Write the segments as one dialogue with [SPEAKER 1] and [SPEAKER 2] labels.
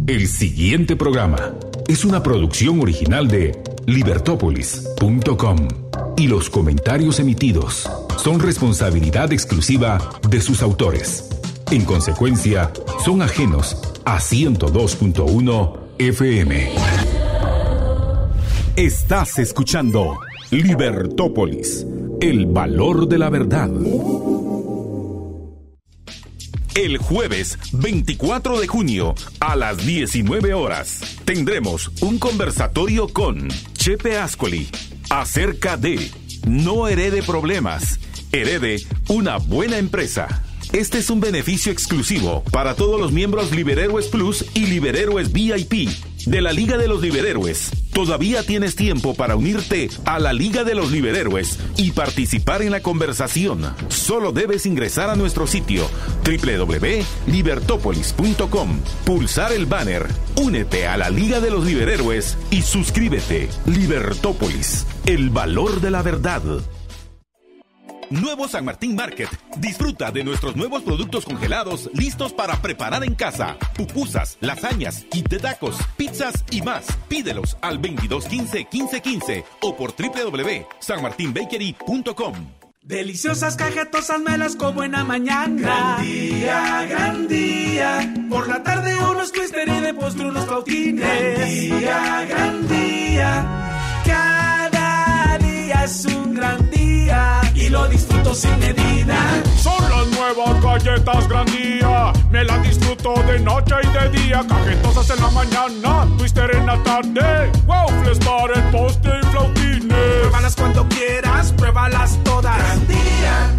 [SPEAKER 1] El siguiente programa es una producción original de Libertópolis.com y los comentarios emitidos son responsabilidad exclusiva de sus autores. En consecuencia, son ajenos a 102.1 FM. Estás escuchando Libertópolis, el valor de la verdad. El jueves 24 de junio a las 19 horas tendremos un conversatorio con Chepe Ascoli acerca de no herede problemas, herede una buena empresa. Este es un beneficio exclusivo para todos los miembros Liberhéroes Plus y Liberhéroes VIP de la Liga de los Liberhéroes. Todavía tienes tiempo para unirte a la Liga de los Liberhéroes y participar en la conversación. Solo debes ingresar a nuestro sitio www.libertopolis.com, pulsar el banner Únete a la Liga de los Liberhéroes y suscríbete. Libertópolis, el valor de la verdad. Nuevo San Martín Market. Disfruta de nuestros nuevos productos congelados listos para preparar en casa. Pupusas, lasañas, kit de tacos, pizzas y más. Pídelos al 2215-1515 o por www.sanmartinbakery.com.
[SPEAKER 2] Deliciosas cajetosas me las como en la mañana. Gran día. Por la tarde unos twister y de postre unos flautines. Gran día. Cada día es un gran día y lo disfruto sin medida.
[SPEAKER 3] Son las nuevas galletas Gran Día. Me las disfruto de noche y de día. Cajetosas en la mañana, twister en la tarde. Waffles para el postre y flautines.
[SPEAKER 2] Pruébalas cuando quieras, pruébalas todas. Gran Día.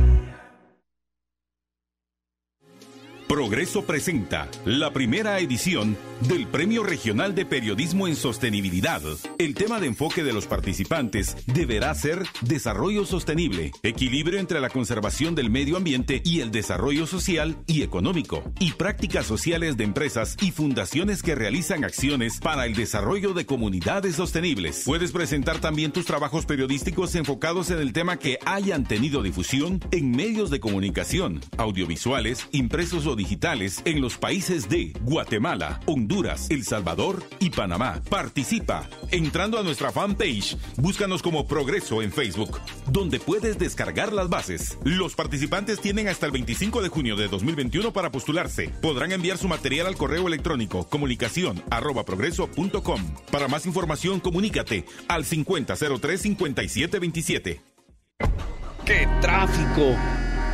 [SPEAKER 1] Progreso presenta la primera edición del Premio Regional de Periodismo en Sostenibilidad. El tema de enfoque de los participantes deberá ser desarrollo sostenible, equilibrio entre la conservación del medio ambiente y el desarrollo social y económico, y prácticas sociales de empresas y fundaciones que realizan acciones para el desarrollo de comunidades sostenibles. Puedes presentar también tus trabajos periodísticos enfocados en el tema que hayan tenido difusión en medios de comunicación, audiovisuales, impresos o digitales en los países de Guatemala, Honduras, El Salvador y Panamá. Participa entrando a nuestra fanpage. Búscanos como Progreso en Facebook, donde puedes descargar las bases. Los participantes tienen hasta el 25 de junio de 2021 para postularse. Podrán enviar su material al correo electrónico comunicación@progreso.com. Para más información, comunícate al 5003-5727.
[SPEAKER 4] ¡Qué tráfico!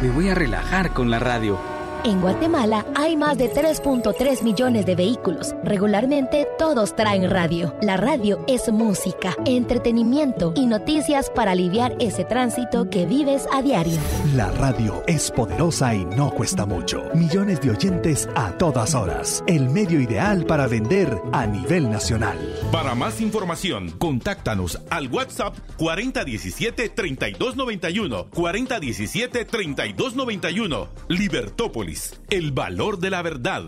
[SPEAKER 4] Me voy a relajar con la radio.
[SPEAKER 5] En Guatemala hay más de 3.3 millones de vehículos. Regularmente todos traen radio. La radio es música, entretenimiento y noticias para aliviar ese tránsito que vives a diario.
[SPEAKER 6] La radio es poderosa y no cuesta mucho. Millones de oyentes a todas horas. El medio ideal para vender a nivel nacional.
[SPEAKER 1] Para más información, contáctanos al WhatsApp 4017-3291. 4017-3291. Libertópolis, el valor de la verdad.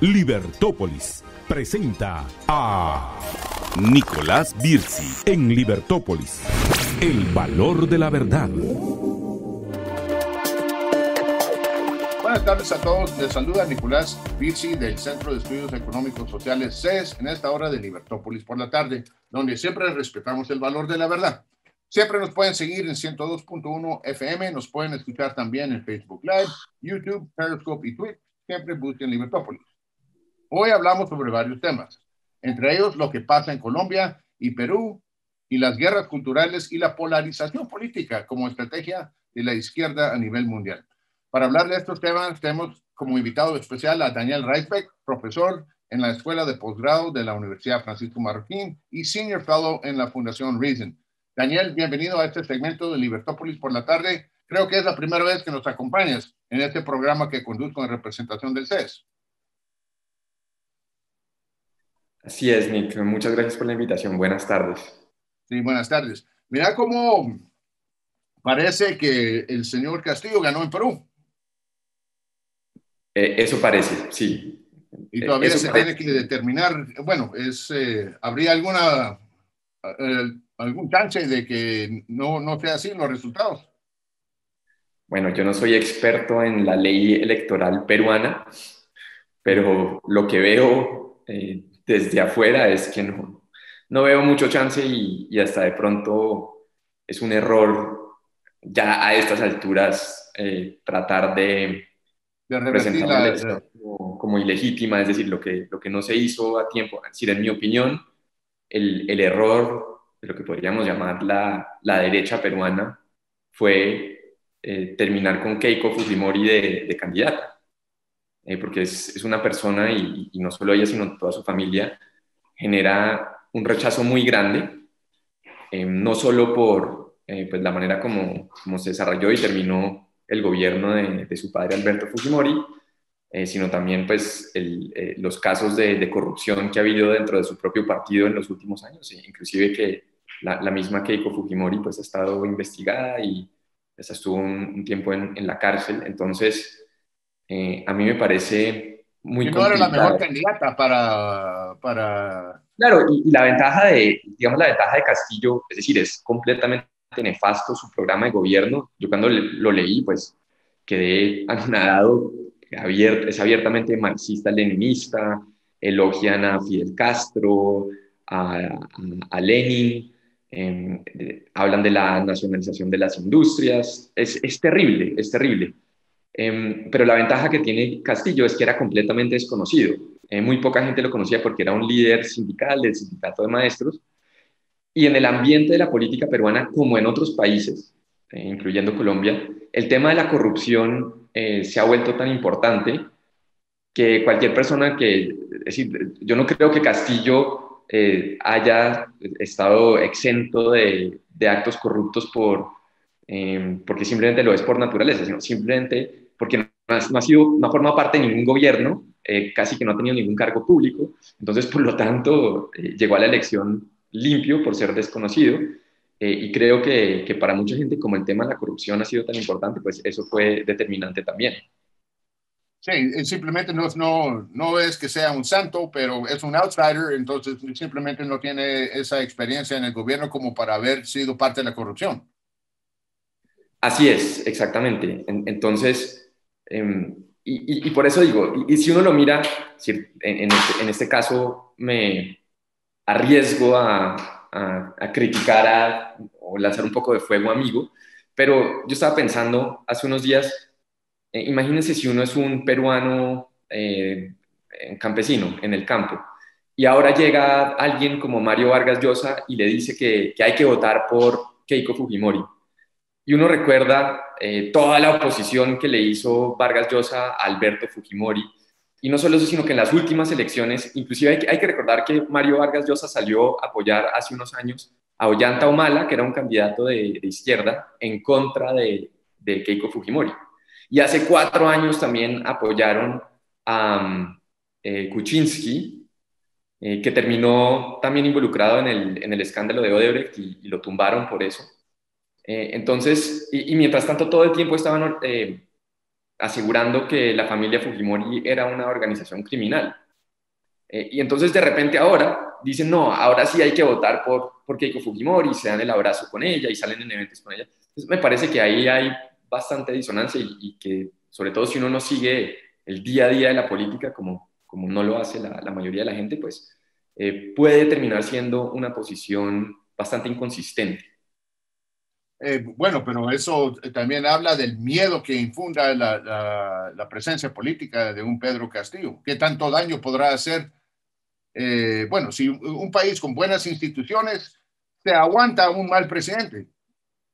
[SPEAKER 1] Libertópolis presenta a Nicolás Birsi en Libertópolis, el valor de la verdad.
[SPEAKER 7] Buenas tardes a todos, les saluda Nicolás Birsi del Centro de Estudios Económicos Sociales CES en esta hora de Libertópolis por la tarde, donde siempre respetamos el valor de la verdad. Siempre nos pueden seguir en 102.1 FM, nos pueden escuchar también en Facebook Live, YouTube, Periscope y Twitch. Siempre busquen Libertópolis. Hoy hablamos sobre varios temas, entre ellos lo que pasa en Colombia y Perú, y las guerras culturales y la polarización política como estrategia de la izquierda a nivel mundial. Para hablar de estos temas, tenemos como invitado especial a Daniel Reisbeck, profesor en la Escuela de Posgrado de la Universidad Francisco Marroquín y Senior Fellow en la Fundación Reason. Daniel, bienvenido a este segmento de Libertópolis por la tarde. Creo que es la primera vez que nos acompañas en este programa que conduzco en representación del CES.
[SPEAKER 8] Así es, Nick. Muchas gracias por la invitación. Buenas tardes.
[SPEAKER 7] Sí, buenas tardes. Mira cómo parece que el señor Castillo ganó en Perú.
[SPEAKER 8] Eso parece, sí.
[SPEAKER 7] Y todavía se tiene que determinar, bueno, ¿habría algún chance de que no sea así los resultados?
[SPEAKER 8] Bueno, yo no soy experto en la ley electoral peruana, pero lo que veo desde afuera es que no veo mucho chance y hasta de pronto es un error ya a estas alturas tratar de
[SPEAKER 7] revertir
[SPEAKER 8] presentar la elección como ilegítima, es decir, lo que no se hizo a tiempo. Es decir, en mi opinión, el error de lo que podríamos llamar la derecha peruana fue terminar con Keiko Fujimori de candidata, porque es una persona, y no solo ella, sino toda su familia, genera un rechazo muy grande, no solo por pues la manera como se desarrolló y terminó el gobierno de su padre Alberto Fujimori, sino también pues los casos de corrupción que ha habido dentro de su propio partido en los últimos años, inclusive que la misma Keiko Fujimori pues ha estado investigada y pues, estuvo un tiempo en la cárcel. Entonces a mí me parece muy
[SPEAKER 7] que no era la
[SPEAKER 8] complicado.
[SPEAKER 7] mejor candidata para...
[SPEAKER 8] Claro, y la ventaja digamos, la ventaja de Castillo, es decir, es completamente nefasto su programa de gobierno. Yo cuando lo leí, pues quedé anonadado. Es abiertamente marxista-leninista, elogian a Fidel Castro, a Lenin, hablan de la nacionalización de las industrias. Es terrible, es terrible. Pero la ventaja que tiene Castillo es que era completamente desconocido. Muy poca gente lo conocía porque era un líder sindical del sindicato de maestros. Y en el ambiente de la política peruana, como en otros países, incluyendo Colombia, el tema de la corrupción se ha vuelto tan importante que cualquier persona es decir, yo no creo que Castillo haya estado exento de actos corruptos porque simplemente lo es por naturaleza, sino simplemente porque no ha formado parte de ningún gobierno, casi que no ha tenido ningún cargo público, entonces por lo tanto llegó a la elección limpio por ser desconocido. Y creo que para mucha gente, como el tema de la corrupción ha sido tan importante, pues eso fue determinante también.
[SPEAKER 7] Sí, simplemente no es que sea un santo, pero es un outsider, entonces simplemente no tiene esa experiencia en el gobierno como para haber sido parte de la corrupción.
[SPEAKER 8] Así es, exactamente. Entonces, y por eso digo, y si uno lo mira, en este caso me arriesgo a criticar o lanzar un poco de fuego amigo, pero yo estaba pensando hace unos días, imagínense si uno es un peruano campesino en el campo y ahora llega alguien como Mario Vargas Llosa y le dice que hay que votar por Keiko Fujimori. Y uno recuerda toda la oposición que le hizo Vargas Llosa a Alberto Fujimori. Y no solo eso, sino que en las últimas elecciones, inclusive hay que recordar que Mario Vargas Llosa salió a apoyar hace unos años a Ollanta Humala, que era un candidato de izquierda, en contra de Keiko Fujimori. Y hace 4 años también apoyaron a Kuczynski, que terminó también involucrado en el escándalo de Odebrecht y lo tumbaron por eso. Entonces, y mientras tanto todo el tiempo estaban asegurando que la familia Fujimori era una organización criminal. Y entonces de repente ahora dicen, no, ahora sí hay que votar por Keiko Fujimori, se dan el abrazo con ella y salen en eventos con ella. Entonces me parece que ahí hay bastante disonancia y que sobre todo si uno no sigue el día a día de la política como no lo hace la mayoría de la gente, pues puede terminar siendo una posición bastante inconsistente.
[SPEAKER 7] Bueno, pero eso también habla del miedo que infunda la presencia política de un Pedro Castillo. ¿Qué tanto daño podrá hacer? Bueno, si un país con buenas instituciones se aguanta a un mal presidente.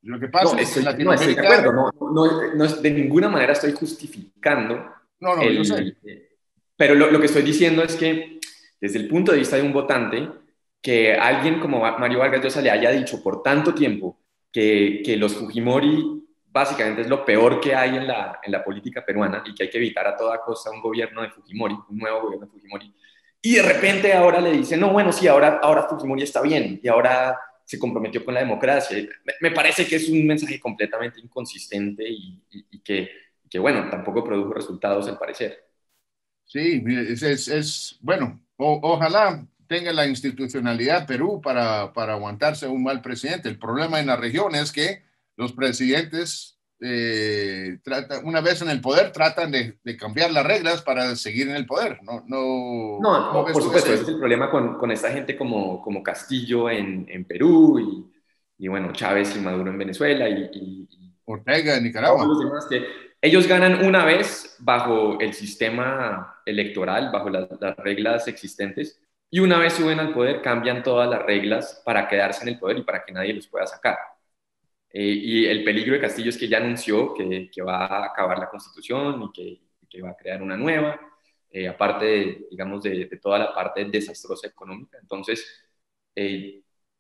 [SPEAKER 7] Lo que pasa es que en Latinoamérica...
[SPEAKER 8] No estoy de acuerdo, no, de ninguna manera estoy justificando.
[SPEAKER 7] Yo sé.
[SPEAKER 8] Pero lo que estoy diciendo es que desde el punto de vista de un votante, que alguien como Mario Vargas Llosa le haya dicho por tanto tiempo que los Fujimori básicamente es lo peor que hay en la política peruana y que hay que evitar a toda costa un gobierno de Fujimori, un nuevo gobierno de Fujimori, y de repente ahora le dicen, no, bueno, sí, ahora Fujimori está bien y ahora se comprometió con la democracia. Me parece que es un mensaje completamente inconsistente y que, bueno, tampoco produjo resultados al parecer.
[SPEAKER 7] Sí, bueno, ojalá tenga la institucionalidad Perú para aguantarse un mal presidente. El problema en la región es que los presidentes una vez en el poder, tratan de cambiar las reglas para seguir en el poder.
[SPEAKER 8] No, por supuesto, ese es el problema con esta gente como Castillo en Perú y bueno, Chávez y Maduro en Venezuela y
[SPEAKER 7] Ortega en Nicaragua.
[SPEAKER 8] Todos los demás que ellos ganan una vez bajo el sistema electoral, bajo las reglas existentes, y una vez suben al poder cambian todas las reglas para quedarse en el poder y para que nadie los pueda sacar. Y el peligro de Castillo es que ya anunció que va a acabar la Constitución y que va a crear una nueva, aparte, digamos, de toda la parte desastrosa económica. Entonces,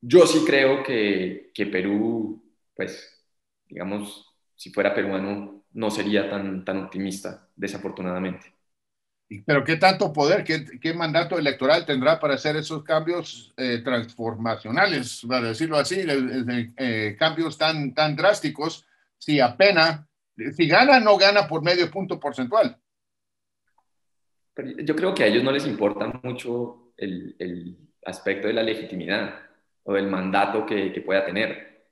[SPEAKER 8] yo sí creo que Perú, pues, digamos, si fuera peruano, no sería tan optimista, desafortunadamente.
[SPEAKER 7] Pero ¿qué tanto poder, qué mandato electoral tendrá para hacer esos cambios transformacionales, para decirlo así, cambios tan drásticos, si gana, no gana por medio punto porcentual?
[SPEAKER 8] Pero yo creo que a ellos no les importa mucho el aspecto de la legitimidad o del mandato que pueda tener.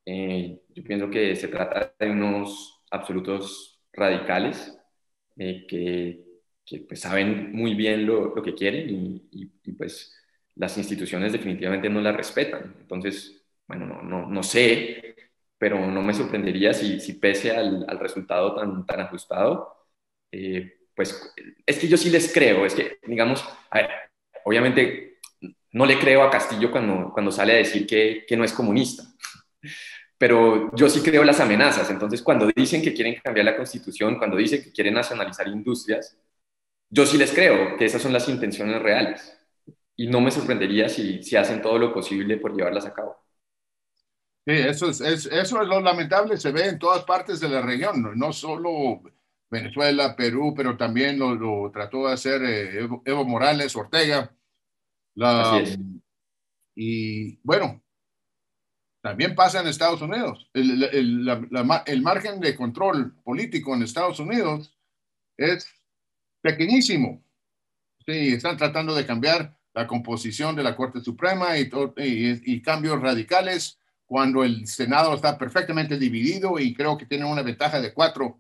[SPEAKER 8] Yo pienso que se trata de unos absolutos radicales que pues saben muy bien lo que quieren y pues las instituciones definitivamente no las respetan. Entonces, bueno, no sé, pero no me sorprendería si pese al resultado tan ajustado, pues es que yo sí les creo. Es que, digamos, a ver, obviamente no le creo a Castillo cuando sale a decir que no es comunista. Pero yo sí creo las amenazas. Entonces, cuando dicen que quieren cambiar la Constitución, cuando dicen que quieren nacionalizar industrias, yo sí les creo que esas son las intenciones reales. Y no me sorprendería si hacen todo lo posible por llevarlas a cabo.
[SPEAKER 7] Sí, eso es lo lamentable, se ve en todas partes de la región, no solo Venezuela, Perú, pero también lo trató de hacer Evo Morales, Ortega.
[SPEAKER 8] Así es.
[SPEAKER 7] Y bueno, también pasa en Estados Unidos. El margen de control político en Estados Unidos es pequeñísimo. Sí, están tratando de cambiar la composición de la Corte Suprema y cambios radicales cuando el Senado está perfectamente dividido y creo que tienen una ventaja de 4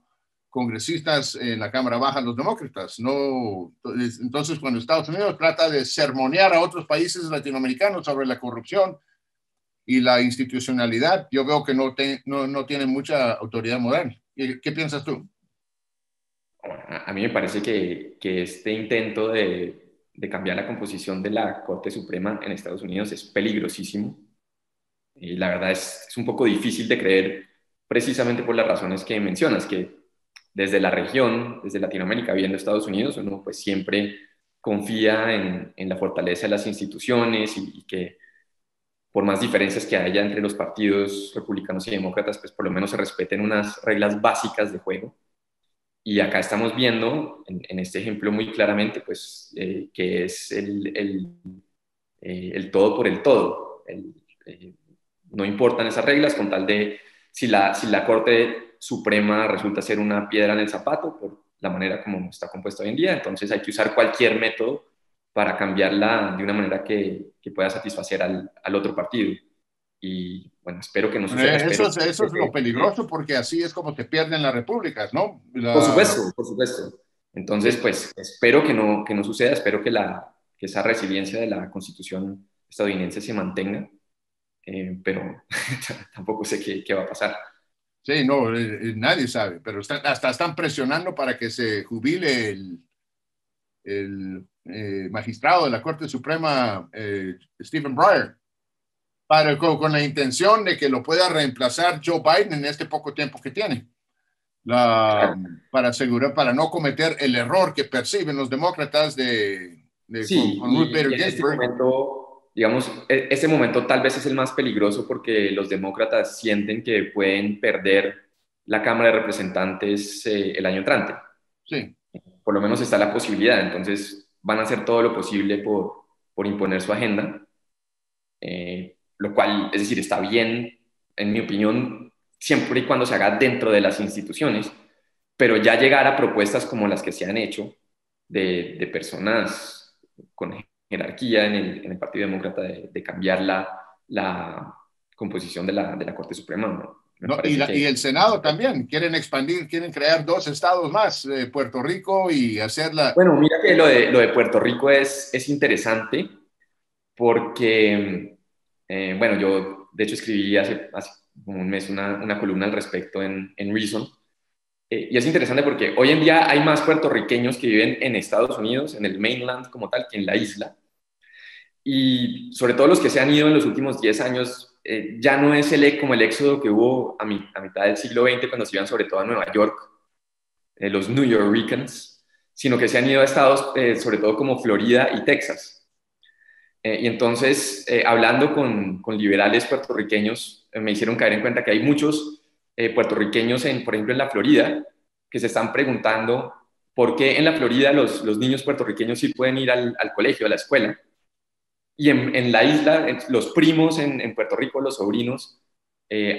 [SPEAKER 7] congresistas en la Cámara Baja, los demócratas. Entonces, cuando Estados Unidos trata de sermonear a otros países latinoamericanos sobre la corrupción y la institucionalidad, yo veo que no tienen mucha autoridad moral. ¿Qué piensas tú?
[SPEAKER 8] A mí me parece que este intento de cambiar la composición de la Corte Suprema en Estados Unidos es peligrosísimo. Y la verdad es un poco difícil de creer precisamente por las razones que mencionas, que desde la región, desde Latinoamérica, viendo Estados Unidos, uno pues siempre confía en la fortaleza de las instituciones y que por más diferencias que haya entre los partidos republicanos y demócratas, pues por lo menos se respeten unas reglas básicas de juego. Y acá estamos viendo, en este ejemplo muy claramente, pues que es el todo por el todo. No importan esas reglas con tal de si la Corte Suprema resulta ser una piedra en el zapato, por la manera como está compuesta hoy en día, entonces hay que usar cualquier método para cambiarla de una manera que pueda satisfacer al otro partido. Y bueno, espero que no suceda.
[SPEAKER 7] Eso es lo peligroso, porque así es como te pierden las repúblicas, ¿no?
[SPEAKER 8] Por supuesto. Entonces, pues espero que no suceda, espero que esa resiliencia de la Constitución estadounidense se mantenga, pero tampoco sé qué va a pasar.
[SPEAKER 7] Sí, no, nadie sabe, pero hasta están presionando para que se jubile el magistrado de la Corte Suprema, Stephen Breyer, con la intención de que lo pueda reemplazar Joe Biden en este poco tiempo que tiene, para no cometer el error que perciben los demócratas con Ruth Bader Ginsburg.
[SPEAKER 8] Digamos, ese momento tal vez es el más peligroso porque los demócratas sienten que pueden perder la Cámara de Representantes el año entrante.
[SPEAKER 7] Sí.
[SPEAKER 8] Por lo menos está la posibilidad, entonces van a hacer todo lo posible por imponer su agenda, lo cual, es decir, está bien, en mi opinión, siempre y cuando se haga dentro de las instituciones, pero ya llegar a propuestas como las que se han hecho de personas con jerarquía en el Partido Demócrata de cambiar la composición de la Corte Suprema,
[SPEAKER 7] No, y el Senado también, quieren expandir, quieren crear 2 estados más, Puerto Rico y hacerla...
[SPEAKER 8] Bueno, mira que lo de Puerto Rico es interesante porque, bueno, yo de hecho escribí hace como un mes una columna al respecto en Reason, y es interesante porque hoy en día hay más puertorriqueños que viven en Estados Unidos, en el mainland como tal, que en la isla, y sobre todo los que se han ido en los últimos 10 años, ya no es como el éxodo que hubo a mitad del siglo XX cuando se iban sobre todo a Nueva York, los New Yorkers, sino que se han ido a estados sobre todo como Florida y Texas. Y entonces, hablando con liberales puertorriqueños, me hicieron caer en cuenta que hay muchos puertorriqueños, por ejemplo, en la Florida, que se están preguntando por qué en la Florida los niños puertorriqueños sí pueden ir al colegio, a la escuela, y en la isla, los primos en Puerto Rico, los sobrinos,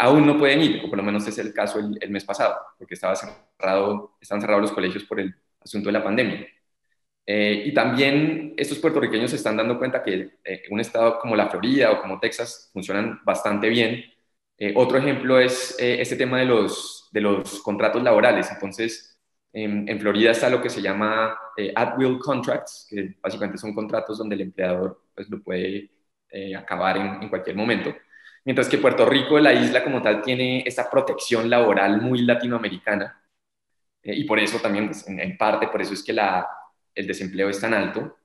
[SPEAKER 8] aún no pueden ir, o por lo menos es el caso el mes pasado, porque estaban cerrados los colegios por el asunto de la pandemia. Y también estos puertorriqueños se están dando cuenta que un estado como la Florida o como Texas funcionan bastante bien. Otro ejemplo es este tema de los contratos laborales. Entonces, en Florida está lo que se llama at-will contracts, que básicamente son contratos donde el empleador pues, lo puede acabar en cualquier momento. Mientras que Puerto Rico, la isla como tal, tiene esta protección laboral muy latinoamericana. Y por eso también, pues, en parte, por eso es que el desempleo es tan alto.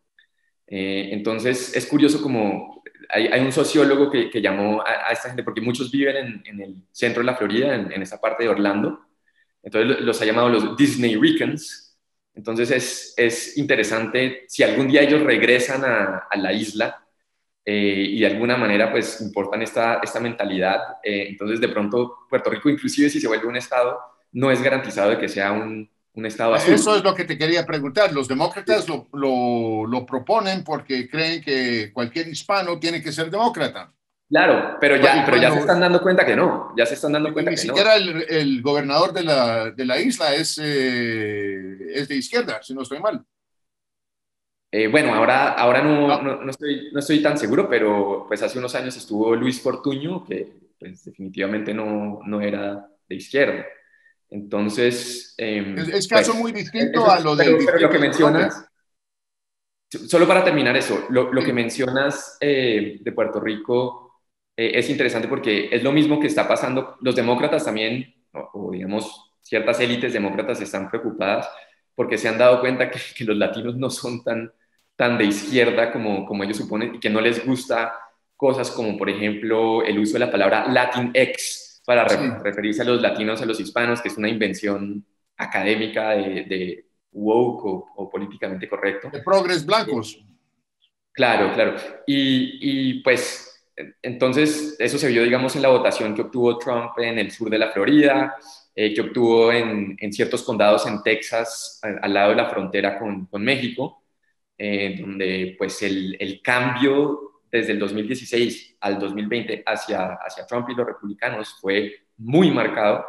[SPEAKER 8] Entonces, es curioso como hay un sociólogo que llamó a esta gente, porque muchos viven en el centro de la Florida, en esa parte de Orlando. Entonces, los ha llamado los Disney-ricans. Entonces, es interesante si algún día ellos regresan a la isla y de alguna manera, pues, importan esta mentalidad. Entonces, de pronto, Puerto Rico, inclusive si se vuelve un estado, no es garantizado de que sea un estado azul.
[SPEAKER 7] Eso es lo que te quería preguntar. Los demócratas lo proponen porque creen que cualquier hispano tiene que ser demócrata.
[SPEAKER 8] Claro, pero ya se están dando cuenta que no. Ya se están dando cuenta que no. Ni
[SPEAKER 7] siquiera el gobernador de la isla es de izquierda, si no estoy mal.
[SPEAKER 8] Bueno, ahora no estoy tan seguro, pero pues hace unos años estuvo Luis Fortuño, que pues, definitivamente no era de izquierda. Entonces...
[SPEAKER 7] es caso muy distinto a lo del...
[SPEAKER 8] Pero lo que mencionas, solo para terminar eso, lo que mencionas de Puerto Rico es interesante porque es lo mismo que está pasando. Los demócratas también, o digamos, ciertas élites demócratas están preocupadas porque se han dado cuenta que los latinos no son tan de izquierda como ellos suponen y que no les gusta cosas como, por ejemplo, el uso de la palabra Latinx, para referirse a los latinos, a los hispanos, que es una invención académica de woke o políticamente correcto.
[SPEAKER 7] De progres blancos.
[SPEAKER 8] Claro. Y pues, entonces, eso se vio, digamos, en la votación que obtuvo Trump en el sur de la Florida, que obtuvo en ciertos condados en Texas, al lado de la frontera con México, donde, pues, el cambio desde el 2016 al 2020 hacia Trump y los republicanos fue muy marcado,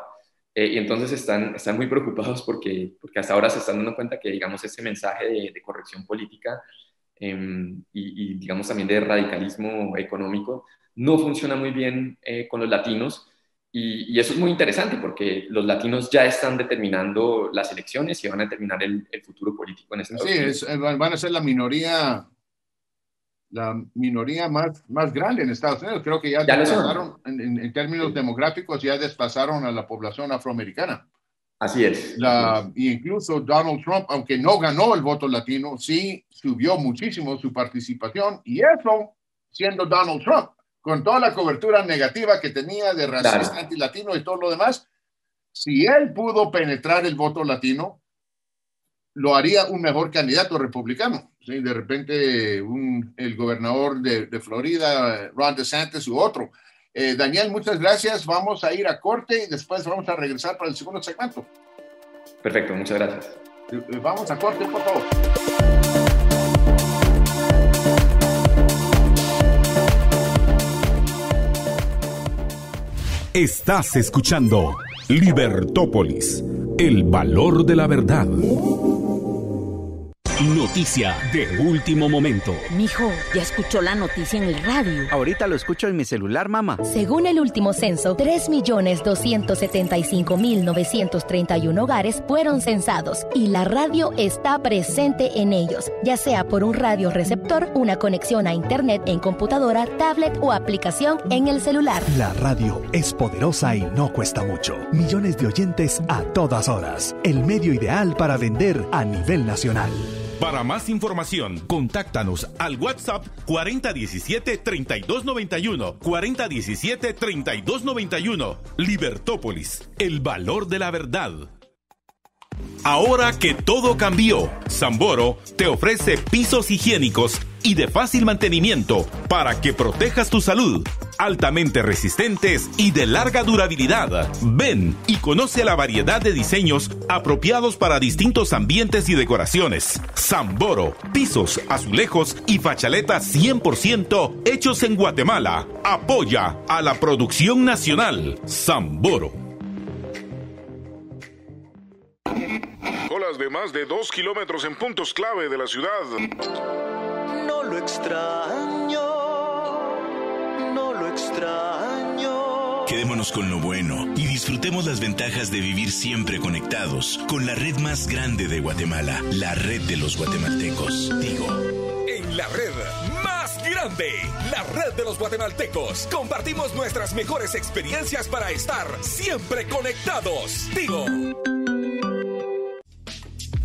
[SPEAKER 8] y entonces están muy preocupados porque hasta ahora se están dando cuenta que, digamos, ese mensaje de corrección política y, digamos, también de radicalismo económico no funciona muy bien con los latinos, y eso es muy interesante porque los latinos ya están determinando las elecciones y van a determinar el futuro político en Estados Unidos.
[SPEAKER 7] Sí, van a ser la minoría más grande en Estados Unidos. Creo que ya desplazaron, en términos demográficos, ya desplazaron a la población afroamericana.
[SPEAKER 8] Así es.
[SPEAKER 7] Y incluso Donald Trump, aunque no ganó el voto latino, sí subió muchísimo su participación, y eso siendo Donald Trump, con toda la cobertura negativa que tenía de racista, antilatino y todo lo demás, si él pudo penetrar el voto latino, lo haría un mejor candidato republicano. ¿Sí? De repente el gobernador de Florida, Ron DeSantis, u otro. Daniel, muchas gracias. Vamos a ir a corte y después vamos a regresar para el segundo segmento.
[SPEAKER 8] Perfecto, muchas gracias.
[SPEAKER 7] Vamos a corte, por favor.
[SPEAKER 1] Estás escuchando Libertópolis, el valor de la verdad. Noticia de último momento.
[SPEAKER 9] Mijo, ¿ya escuchó la noticia en el radio?
[SPEAKER 4] Ahorita lo escucho en mi celular, mamá.
[SPEAKER 5] Según el último censo, 3.275.931 hogares fueron censados y la radio está presente en ellos, ya sea por un radio receptor, una conexión a internet en computadora, tablet o aplicación en el celular.
[SPEAKER 6] La radio es poderosa y no cuesta mucho. Millones de oyentes a todas horas. El medio ideal para vender a nivel nacional.
[SPEAKER 1] Para más información, contáctanos al WhatsApp 4017-3291. 4017-3291. Libertópolis, el valor de la verdad. Ahora que todo cambió, Samboro te ofrece pisos higiénicos y de fácil mantenimiento para que protejas tu salud, altamente resistentes y de larga durabilidad. Ven y conoce la variedad de diseños apropiados para distintos ambientes y decoraciones. Samboro, pisos, azulejos y fachaletas 100% hechos en Guatemala. Apoya a la producción nacional. Samboro.
[SPEAKER 3] Colas de más de 2 kilómetros en puntos clave de la ciudad.
[SPEAKER 10] No lo extraño, no lo extraño.
[SPEAKER 11] Quedémonos con lo bueno y disfrutemos las ventajas de vivir siempre conectados con la red más grande de Guatemala, la red de los guatemaltecos. Tigo.
[SPEAKER 12] En la red más grande, la red de los guatemaltecos, compartimos nuestras mejores experiencias para estar siempre conectados. Tigo.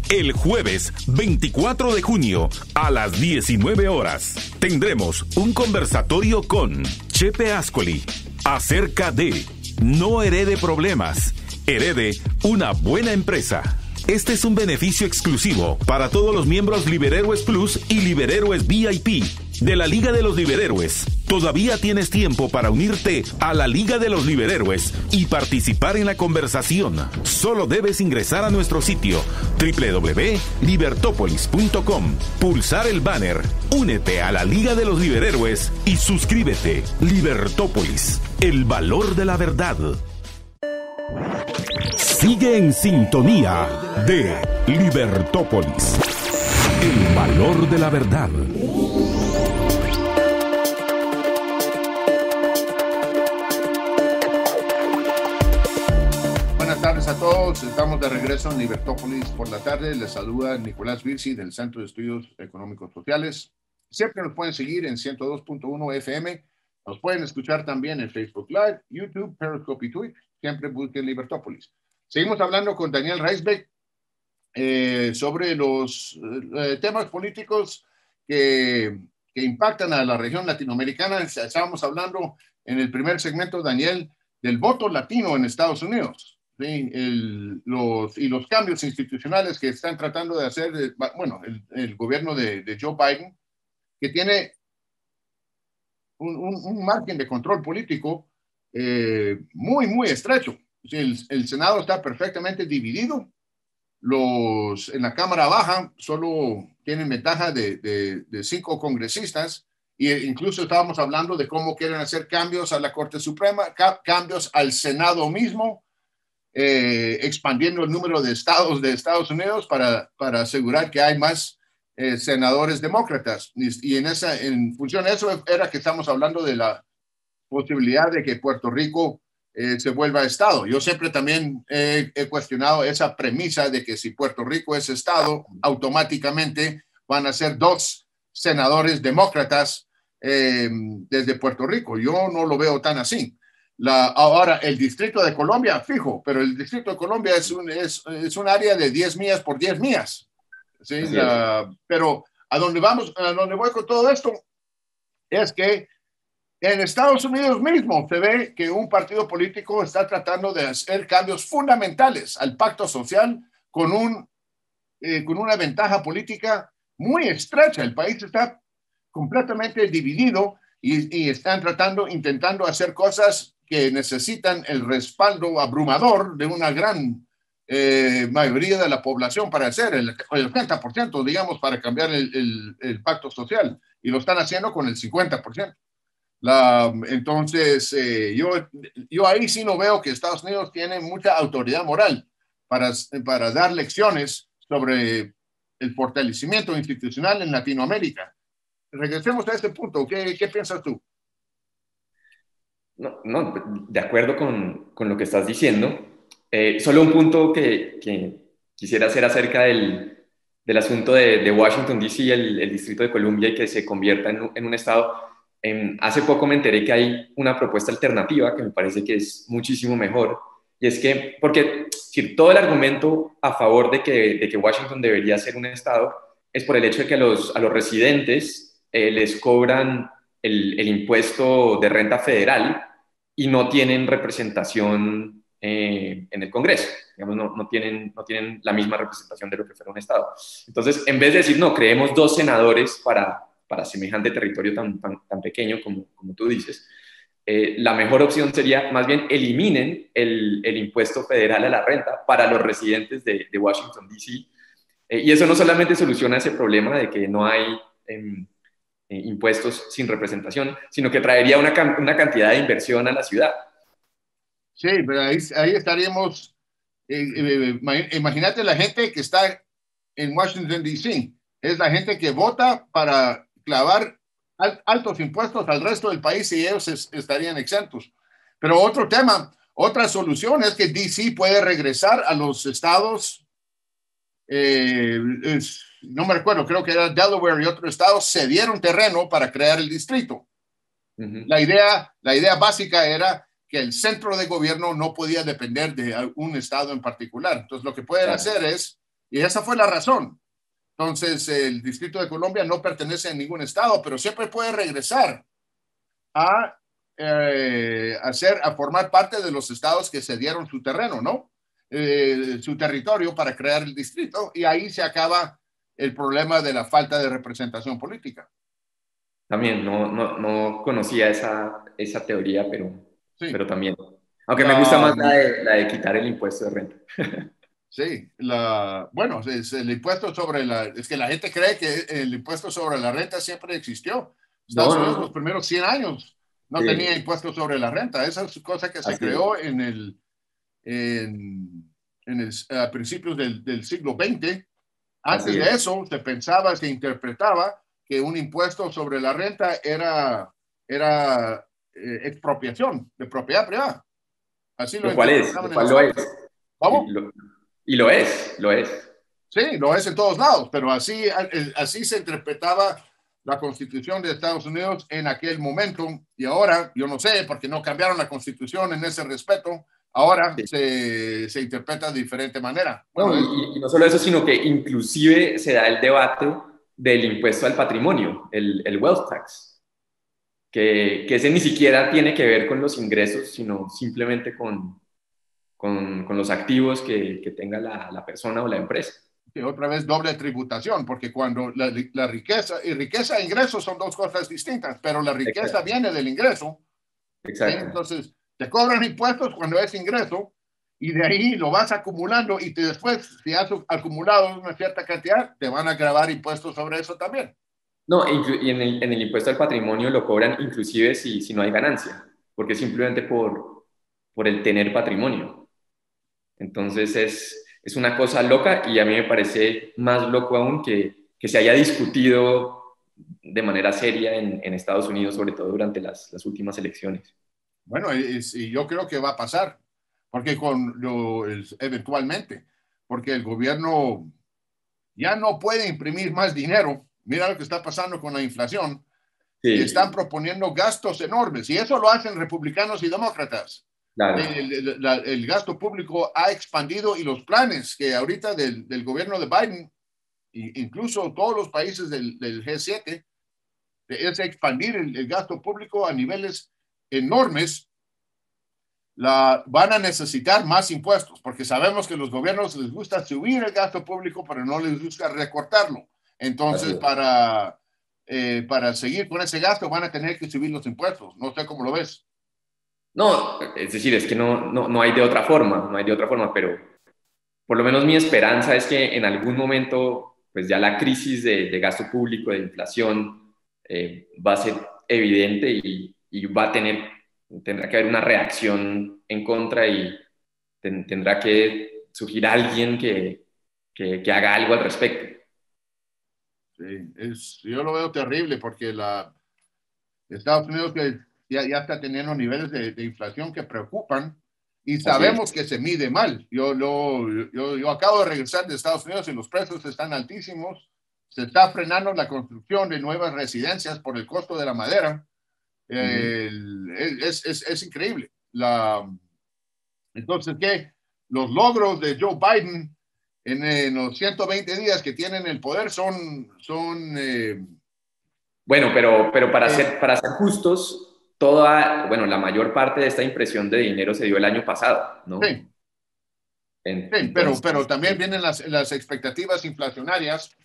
[SPEAKER 1] El jueves 24 de junio a las 19 horas tendremos un conversatorio con Chepe Ascoli acerca de no herede problemas, herede una buena empresa. Este es un beneficio exclusivo para todos los miembros Liberhéroes Plus y Liberhéroes VIP de la Liga de los Liberhéroes. Todavía tienes tiempo para unirte a la Liga de los Liberhéroes y participar en la conversación. Solo debes ingresar a nuestro sitio www.libertopolis.com, pulsar el banner Únete a la Liga de los Liberhéroes y suscríbete. Libertópolis, el valor de la verdad. Sigue en sintonía de Libertópolis, el valor de la verdad.
[SPEAKER 7] Buenas tardes a todos, estamos de regreso en Libertópolis por la tarde. Les saluda Nicolás Virsi del Centro de Estudios Económicos Sociales. Siempre nos pueden seguir en 102.1 FM, nos pueden escuchar también en Facebook Live, YouTube, Periscope y Twitch. Siempre busquen Libertópolis. Seguimos hablando con Daniel Reisbeck sobre los temas políticos que impactan a la región latinoamericana. Estábamos hablando en el primer segmento, Daniel, del voto latino en Estados Unidos, ¿sí? Los cambios institucionales que están tratando de hacer, el gobierno de Joe Biden, que tiene un margen de control político muy, muy estrecho. El Senado está perfectamente dividido. En la Cámara Baja solo tienen ventaja de 5 congresistas, e incluso estábamos hablando de cómo quieren hacer cambios a la Corte Suprema, cambios al Senado mismo, expandiendo el número de estados de Estados Unidos para asegurar que hay más senadores demócratas. Y en función de eso era que estamos hablando de la posibilidad de que Puerto Rico se vuelva Estado. Yo siempre también he cuestionado esa premisa de que si Puerto Rico es Estado, automáticamente van a ser 2 senadores demócratas desde Puerto Rico. Yo no lo veo tan así. Ahora, el Distrito de Colombia, fijo, pero el Distrito de Colombia es un área de 10 millas por 10 millas. ¿Sí? Pero a donde voy con todo esto es que en Estados Unidos mismo se ve que un partido político está tratando de hacer cambios fundamentales al pacto social con una ventaja política muy estrecha. El país está completamente dividido y están intentando hacer cosas que necesitan el respaldo abrumador de una gran mayoría de la población para hacer el 80%, digamos, para cambiar el pacto social. Y lo están haciendo con el 50%. Entonces, yo ahí sí no veo que Estados Unidos tiene mucha autoridad moral para dar lecciones sobre el fortalecimiento institucional en Latinoamérica. Regresemos a este punto. ¿Qué piensas tú?
[SPEAKER 8] No, de acuerdo con lo que estás diciendo. Solo un punto que quisiera hacer acerca del asunto de Washington, D.C., el Distrito de Columbia, y que se convierta en un estado. Hace poco me enteré que hay una propuesta alternativa que me parece que es muchísimo mejor, y es que, porque si todo el argumento a favor de que Washington debería ser un estado es por el hecho de que a los residentes les cobran el impuesto de renta federal y no tienen representación en el Congreso. Digamos, no tienen la misma representación de lo que fuera un estado. Entonces, en vez de decir, no, creemos 2 senadores para semejante territorio tan pequeño como tú dices, la mejor opción sería más bien eliminen el impuesto federal a la renta para los residentes de Washington, D.C. Y eso no solamente soluciona ese problema de que no hay impuestos sin representación, sino que traería una cantidad de inversión a la ciudad.
[SPEAKER 7] Sí, pero ahí estaríamos. Imagínate la gente que está en Washington, D.C. Es la gente que vota para clavar altos impuestos al resto del país y ellos estarían exentos. Pero otro tema, otra solución es que D.C. puede regresar a los estados, no me recuerdo, creo que era Delaware y otros estados, cedieron terreno para crear el distrito. La idea básica era que el centro de gobierno no podía depender de un estado en particular. Entonces, lo que pueden hacer es, y esa fue la razón, entonces el Distrito de Columbia no pertenece a ningún estado, pero siempre puede regresar a formar parte de los estados que cedieron su terreno, ¿no? Su territorio para crear el distrito, y ahí se acaba el problema de la falta de representación política.
[SPEAKER 8] También no conocía esa teoría, pero también. Aunque me gusta más la de quitar el impuesto de renta.
[SPEAKER 7] Sí, bueno, es el impuesto es que la gente cree que el impuesto sobre la renta siempre existió. Estados Unidos los primeros 100 años no tenía impuesto sobre la renta. Esa es cosa que se creó a principios del siglo XX. Antes de eso, se interpretaba que un impuesto sobre la renta era expropiación de propiedad privada. Así lo
[SPEAKER 8] es.
[SPEAKER 7] ¿Cómo?
[SPEAKER 8] Y lo es.
[SPEAKER 7] Sí, lo es en todos lados, pero así se interpretaba la Constitución de Estados Unidos en aquel momento, y ahora, yo no sé, porque no cambiaron la Constitución en ese respeto, ahora se interpreta de diferente manera. Bueno,
[SPEAKER 8] y no solo eso, sino que inclusive se da el debate del impuesto al patrimonio, el wealth tax, que ese ni siquiera tiene que ver con los ingresos, sino simplemente con los activos que tenga la persona o la empresa.
[SPEAKER 7] Y otra vez doble tributación, porque cuando la riqueza e ingresos son 2 cosas distintas, pero la riqueza viene del ingreso.
[SPEAKER 8] Exacto.
[SPEAKER 7] Entonces, te cobran impuestos cuando es ingreso, y de ahí lo vas acumulando, y después, si has acumulado una cierta cantidad, te van a gravar impuestos sobre eso también.
[SPEAKER 8] No, y en el impuesto al patrimonio lo cobran inclusive si no hay ganancia, porque simplemente por el tener patrimonio. Entonces es una cosa loca, y a mí me parece más loco aún que se haya discutido de manera seria en Estados Unidos, sobre todo durante las últimas elecciones.
[SPEAKER 7] Bueno, y yo creo que va a pasar, porque eventualmente, porque el gobierno ya no puede imprimir más dinero. Mira lo que está pasando con la inflación. Sí. Y están proponiendo gastos enormes, y eso lo hacen republicanos y demócratas. Claro. El gasto público ha expandido, y los planes que ahorita del gobierno de Biden, incluso todos los países del G7, es expandir el gasto público a niveles enormes. Van a necesitar más impuestos, porque sabemos que a los gobiernos les gusta subir el gasto público, pero no les gusta recortarlo. Entonces, para seguir con ese gasto, van a tener que subir los impuestos. No sé cómo lo ves.
[SPEAKER 8] No, es decir, es que no hay de otra forma, pero por lo menos mi esperanza es que en algún momento, pues ya la crisis de gasto público, de inflación, va a ser evidente, y tendrá que haber una reacción en contra, y tendrá que surgir alguien que haga algo al respecto.
[SPEAKER 7] Sí, yo lo veo terrible porque Estados Unidos que ya está teniendo niveles de inflación que preocupan y sabemos que se mide mal. Yo acabo de regresar de Estados Unidos y los precios están altísimos. Se está frenando la construcción de nuevas residencias por el costo de la madera. Es increíble. Entonces, ¿qué? Los logros de Joe Biden en los 120 días que tienen el poder son
[SPEAKER 8] bueno, pero para ser justos, la mayor parte de esta impresión de dinero se dio el año pasado, ¿no?
[SPEAKER 7] Sí. Pero también vienen las expectativas inflacionarias.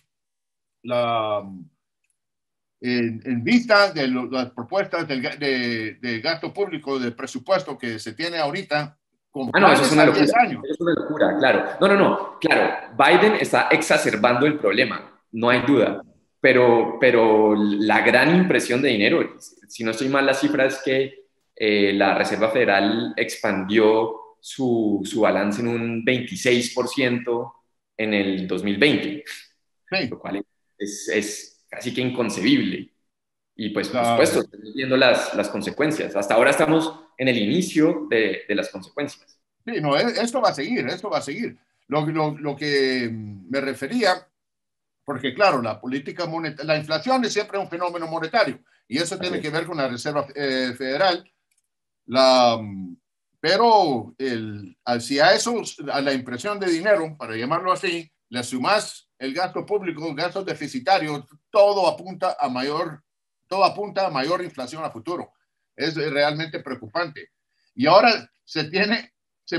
[SPEAKER 7] En vista de las propuestas de gasto público, del presupuesto que se tiene ahorita.
[SPEAKER 8] Eso es una locura. Eso es una locura, claro. No, claro. Biden está exacerbando el problema, no hay duda. Pero la gran impresión de dinero, si no estoy mal, la cifra es que la Reserva Federal expandió su balance en un 26% en el 2020, lo cual es casi que inconcebible. Y pues, por supuesto, estamos viendo las consecuencias. Hasta ahora estamos en el inicio de las consecuencias.
[SPEAKER 7] Sí, no, esto va a seguir. Lo que me refería, porque claro, la inflación es siempre un fenómeno monetario, y eso tiene que ver con la Reserva Federal. Pero si a la impresión de dinero, para llamarlo así, le sumas el gasto público, gastos deficitarios, todo apunta a mayor inflación a futuro. Es realmente preocupante. Y ahora se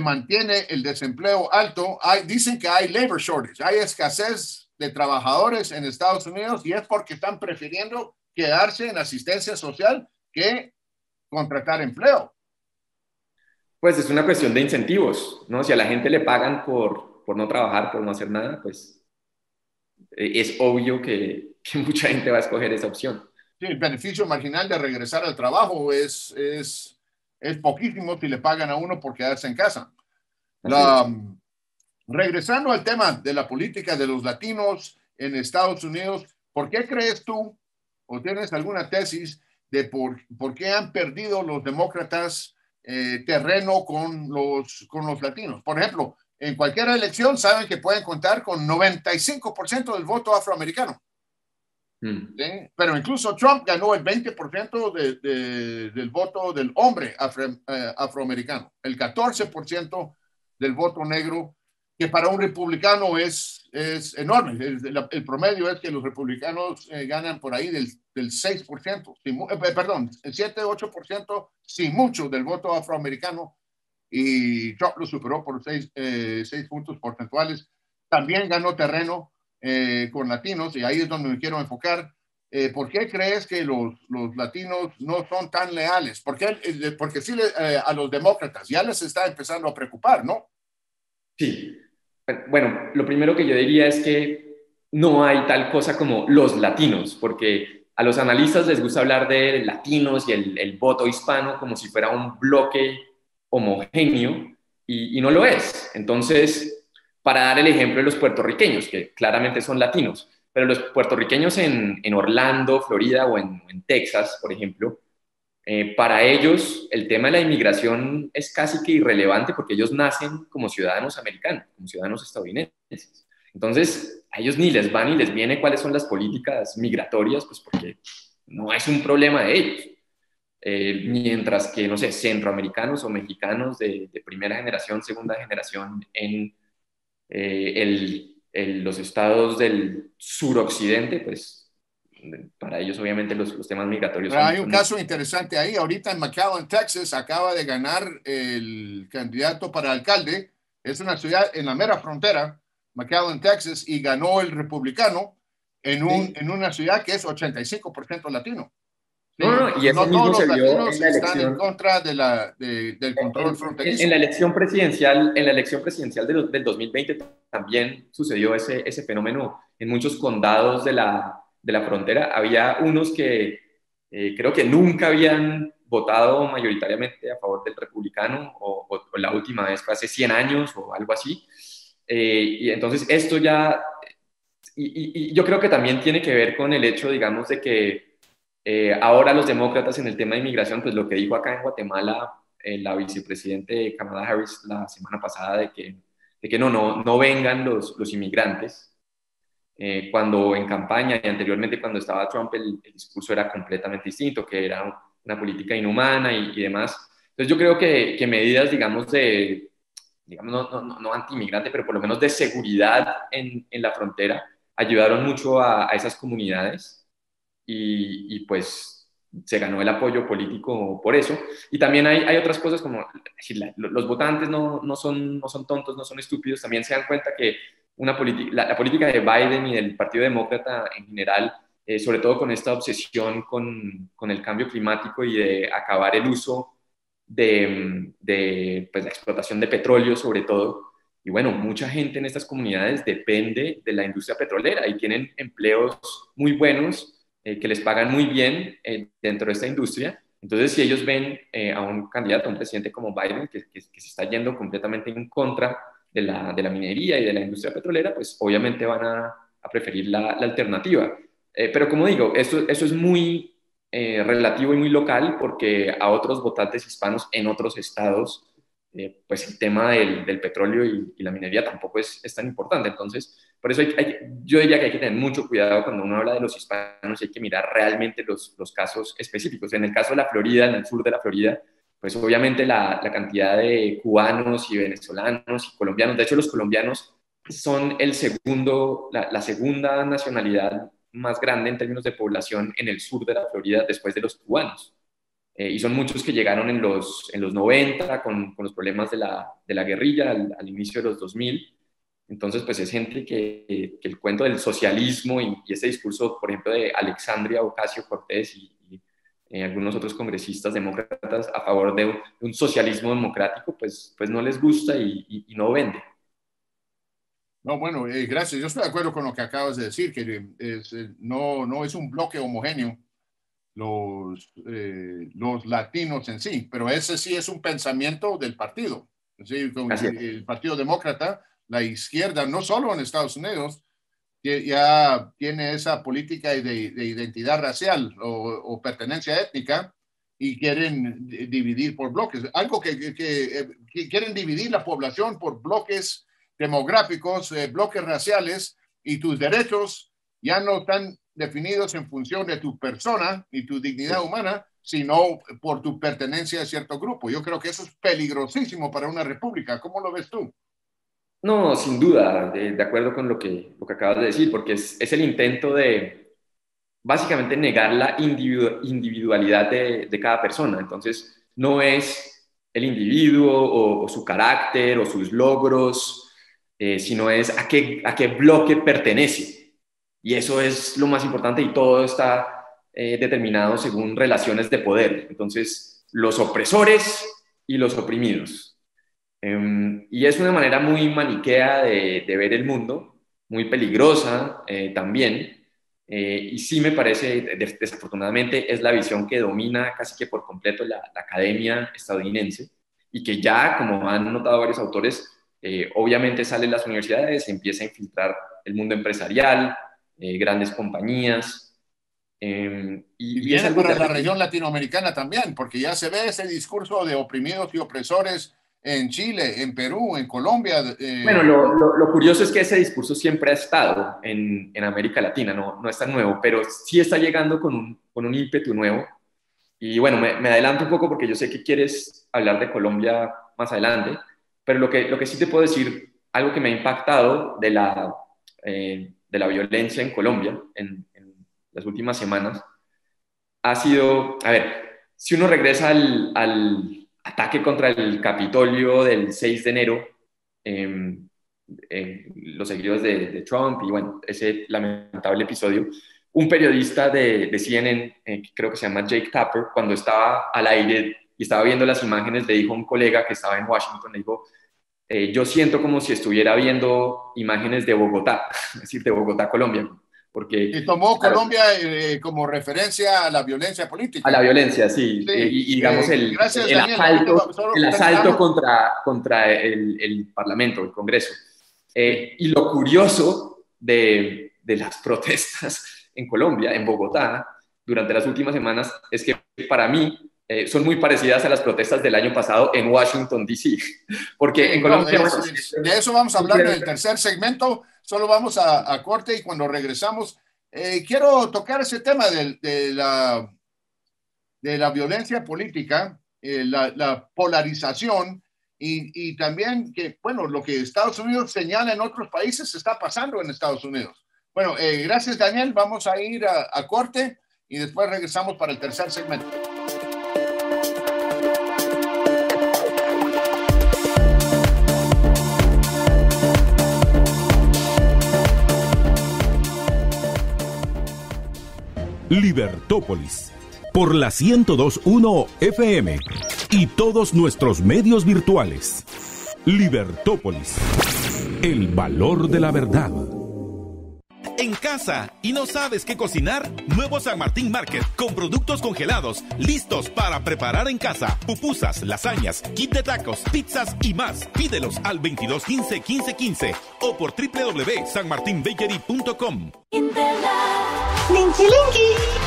[SPEAKER 7] mantiene el desempleo alto. Dicen que hay labor shortage, hay escasez de trabajadores en Estados Unidos, y es porque están prefiriendo quedarse en asistencia social que contratar empleo.
[SPEAKER 8] Pues es una cuestión de incentivos, ¿no? Si a la gente le pagan por no trabajar, por no hacer nada, pues es obvio que mucha gente va a escoger esa opción.
[SPEAKER 7] Sí, el beneficio marginal de regresar al trabajo es poquísimo si le pagan a uno por quedarse en casa. Regresando al tema de la política de los latinos en Estados Unidos, ¿por qué crees tú, o tienes alguna tesis de por qué han perdido los demócratas terreno con los latinos? Por ejemplo, en cualquier elección saben que pueden contar con 95% del voto afroamericano. ¿Sí? Pero incluso Trump ganó el 20% del voto del hombre afroamericano, el 14% del voto negro, que para un republicano es enorme. El promedio es que los republicanos ganan por ahí del 6%, el 7-8%, sin mucho, del voto afroamericano, y Trump lo superó por 6 puntos porcentuales. También ganó terreno con latinos, y ahí es donde me quiero enfocar. ¿Por qué crees que los latinos no son tan leales? Porque sí, a los demócratas ya les está empezando a preocupar, ¿no?
[SPEAKER 8] Sí. Bueno, lo primero que yo diría es que no hay tal cosa como los latinos, porque a los analistas les gusta hablar de latinos y el voto hispano como si fuera un bloque homogéneo, y no lo es. Entonces, para dar el ejemplo de los puertorriqueños, que claramente son latinos, pero los puertorriqueños en Orlando, Florida o en Texas, por ejemplo, para ellos el tema de la inmigración es casi que irrelevante, porque ellos nacen como ciudadanos americanos, como ciudadanos estadounidenses. Entonces, a ellos ni les va ni les viene cuáles son las políticas migratorias, pues porque no es un problema de ellos. Mientras que, no sé, centroamericanos o mexicanos de primera generación, segunda generación en los estados del suroccidente, pues para ellos obviamente los temas migratorios
[SPEAKER 7] hay un caso interesante ahí. Ahorita en McAllen, Texas, acaba de ganar el candidato para alcalde. Es una ciudad en la mera frontera, McAllen, Texas, y ganó el republicano en una ciudad que es 85% latino. Sí,
[SPEAKER 8] y eso mismo
[SPEAKER 7] todos
[SPEAKER 8] se
[SPEAKER 7] los
[SPEAKER 8] vio
[SPEAKER 7] latinos
[SPEAKER 8] en la
[SPEAKER 7] están
[SPEAKER 8] elección,
[SPEAKER 7] en contra del control fronterizo.
[SPEAKER 8] en la elección presidencial del 2020 también sucedió ese fenómeno en muchos condados de la frontera. Había unos que creo que nunca habían votado mayoritariamente a favor del republicano, o la última vez fue hace 100 años o algo así. Y entonces esto ya y yo creo que también tiene que ver con el hecho, digamos, de que ahora los demócratas en el tema de inmigración, pues lo que dijo acá en Guatemala la vicepresidente Kamala Harris la semana pasada de que no vengan los inmigrantes, cuando en campaña y anteriormente cuando estaba Trump el discurso era completamente distinto, que era una política inhumana y demás. Entonces yo creo que medidas, digamos, no anti-inmigrante, pero por lo menos de seguridad en la frontera, ayudaron mucho a esas comunidades y pues se ganó el apoyo político por eso. Y también hay otras cosas como, los votantes no son tontos, no son estúpidos, también se dan cuenta que la política de Biden y del Partido Demócrata en general, sobre todo con esta obsesión con el cambio climático y de acabar el uso de pues, la explotación de petróleo sobre todo. Y bueno, mucha gente en estas comunidades depende de la industria petrolera y tienen empleos muy buenos que les pagan muy bien dentro de esta industria. Entonces, si ellos ven a un candidato, a un presidente como Biden, que se está yendo completamente en contra de la minería y de la industria petrolera, pues obviamente van a preferir la alternativa. Pero como digo, eso es muy relativo y muy local, porque a otros votantes hispanos en otros estados, pues el tema del petróleo y la minería tampoco es tan importante. Entonces, por eso yo diría que hay que tener mucho cuidado cuando uno habla de los hispanos, hay que mirar realmente los casos específicos. En el caso de la Florida, en el sur de la Florida, pues obviamente la cantidad de cubanos y venezolanos y colombianos, de hecho los colombianos son la segunda nacionalidad más grande en términos de población en el sur de la Florida después de los cubanos. Y son muchos que llegaron en los 90 con los problemas de la guerrilla al inicio de los 2000. Entonces, pues es gente que el cuento del socialismo y ese discurso, por ejemplo, de Alexandria Ocasio-Cortez y algunos otros congresistas demócratas a favor de un socialismo democrático, pues no les gusta y no vende.
[SPEAKER 7] No, bueno, gracias. Yo estoy de acuerdo con lo que acabas de decir, que no es un bloque homogéneo los latinos en sí, pero ese sí es un pensamiento del partido. ¿Sí? El Partido Demócrata, la izquierda, no solo en Estados Unidos, ya tiene esa política de identidad racial o pertenencia étnica y quieren dividir por bloques. Algo que quieren dividir la población por bloques demográficos, bloques raciales, y tus derechos ya no están definidos en función de tu persona y tu dignidad humana, sino por tu pertenencia a cierto grupo. Yo creo que eso es peligrosísimo para una república. ¿Cómo lo ves tú?
[SPEAKER 8] No, sin duda, de acuerdo con lo que acabas de decir, porque es el intento de básicamente negar la individualidad de cada persona. Entonces, no es el individuo o su carácter o sus logros, sino es a qué bloque pertenece. Y eso es lo más importante, y todo está determinado según relaciones de poder. Entonces, los opresores y los oprimidos. Y es una manera muy maniquea de ver el mundo, muy peligrosa también. Y sí me parece, desafortunadamente, es la visión que domina casi que por completo la academia estadounidense, y que ya, como han notado varios autores, obviamente salen las universidades, empieza a infiltrar el mundo empresarial, grandes compañías.
[SPEAKER 7] Y viene para la región latinoamericana también, porque ya se ve ese discurso de oprimidos y opresores en Chile, en Perú, en Colombia.
[SPEAKER 8] Bueno, lo curioso es que ese discurso siempre ha estado en América Latina, no es tan nuevo, pero sí está llegando con un ímpetu nuevo. Y bueno, me adelanto un poco porque yo sé que quieres hablar de Colombia más adelante, pero lo que sí te puedo decir, algo que me ha impactado de la violencia en Colombia en las últimas semanas, ha sido, a ver, si uno regresa al ataque contra el Capitolio del 6 de enero, los seguidores de Trump, y bueno, ese lamentable episodio, un periodista de CNN, creo que se llama Jake Tapper, cuando estaba al aire y estaba viendo las imágenes, le dijo a un colega que estaba en Washington, le dijo, yo siento como si estuviera viendo imágenes de Bogotá, es decir, de Bogotá, Colombia. Porque,
[SPEAKER 7] y tomó Colombia como referencia a la violencia política.
[SPEAKER 8] A la violencia, sí. Y digamos el asalto contra el Parlamento, el Congreso. Y lo curioso de de las protestas en Colombia, en Bogotá, durante las últimas semanas, es que para mí son muy parecidas a las protestas del año pasado en Washington, D.C. Porque en Colombia...
[SPEAKER 7] De eso vamos a hablar en el tercer segmento. Solo vamos a corte y cuando regresamos, quiero tocar ese tema de la violencia política, la polarización y también que, bueno, lo que Estados Unidos señala en otros países está pasando en Estados Unidos. Bueno, gracias, Daniel. Vamos a ir a corte y después regresamos para el tercer segmento.
[SPEAKER 1] Libertópolis, por la 102.1 FM y todos nuestros medios virtuales. Libertópolis, el valor de la verdad.
[SPEAKER 13] En casa y no sabes qué cocinar, Nuevo San Martín Market con productos congelados listos para preparar en casa. Pupusas, lasañas, kit de tacos, pizzas y más. Pídelos al 2215-1515 o por www.sanmartinbakery.com.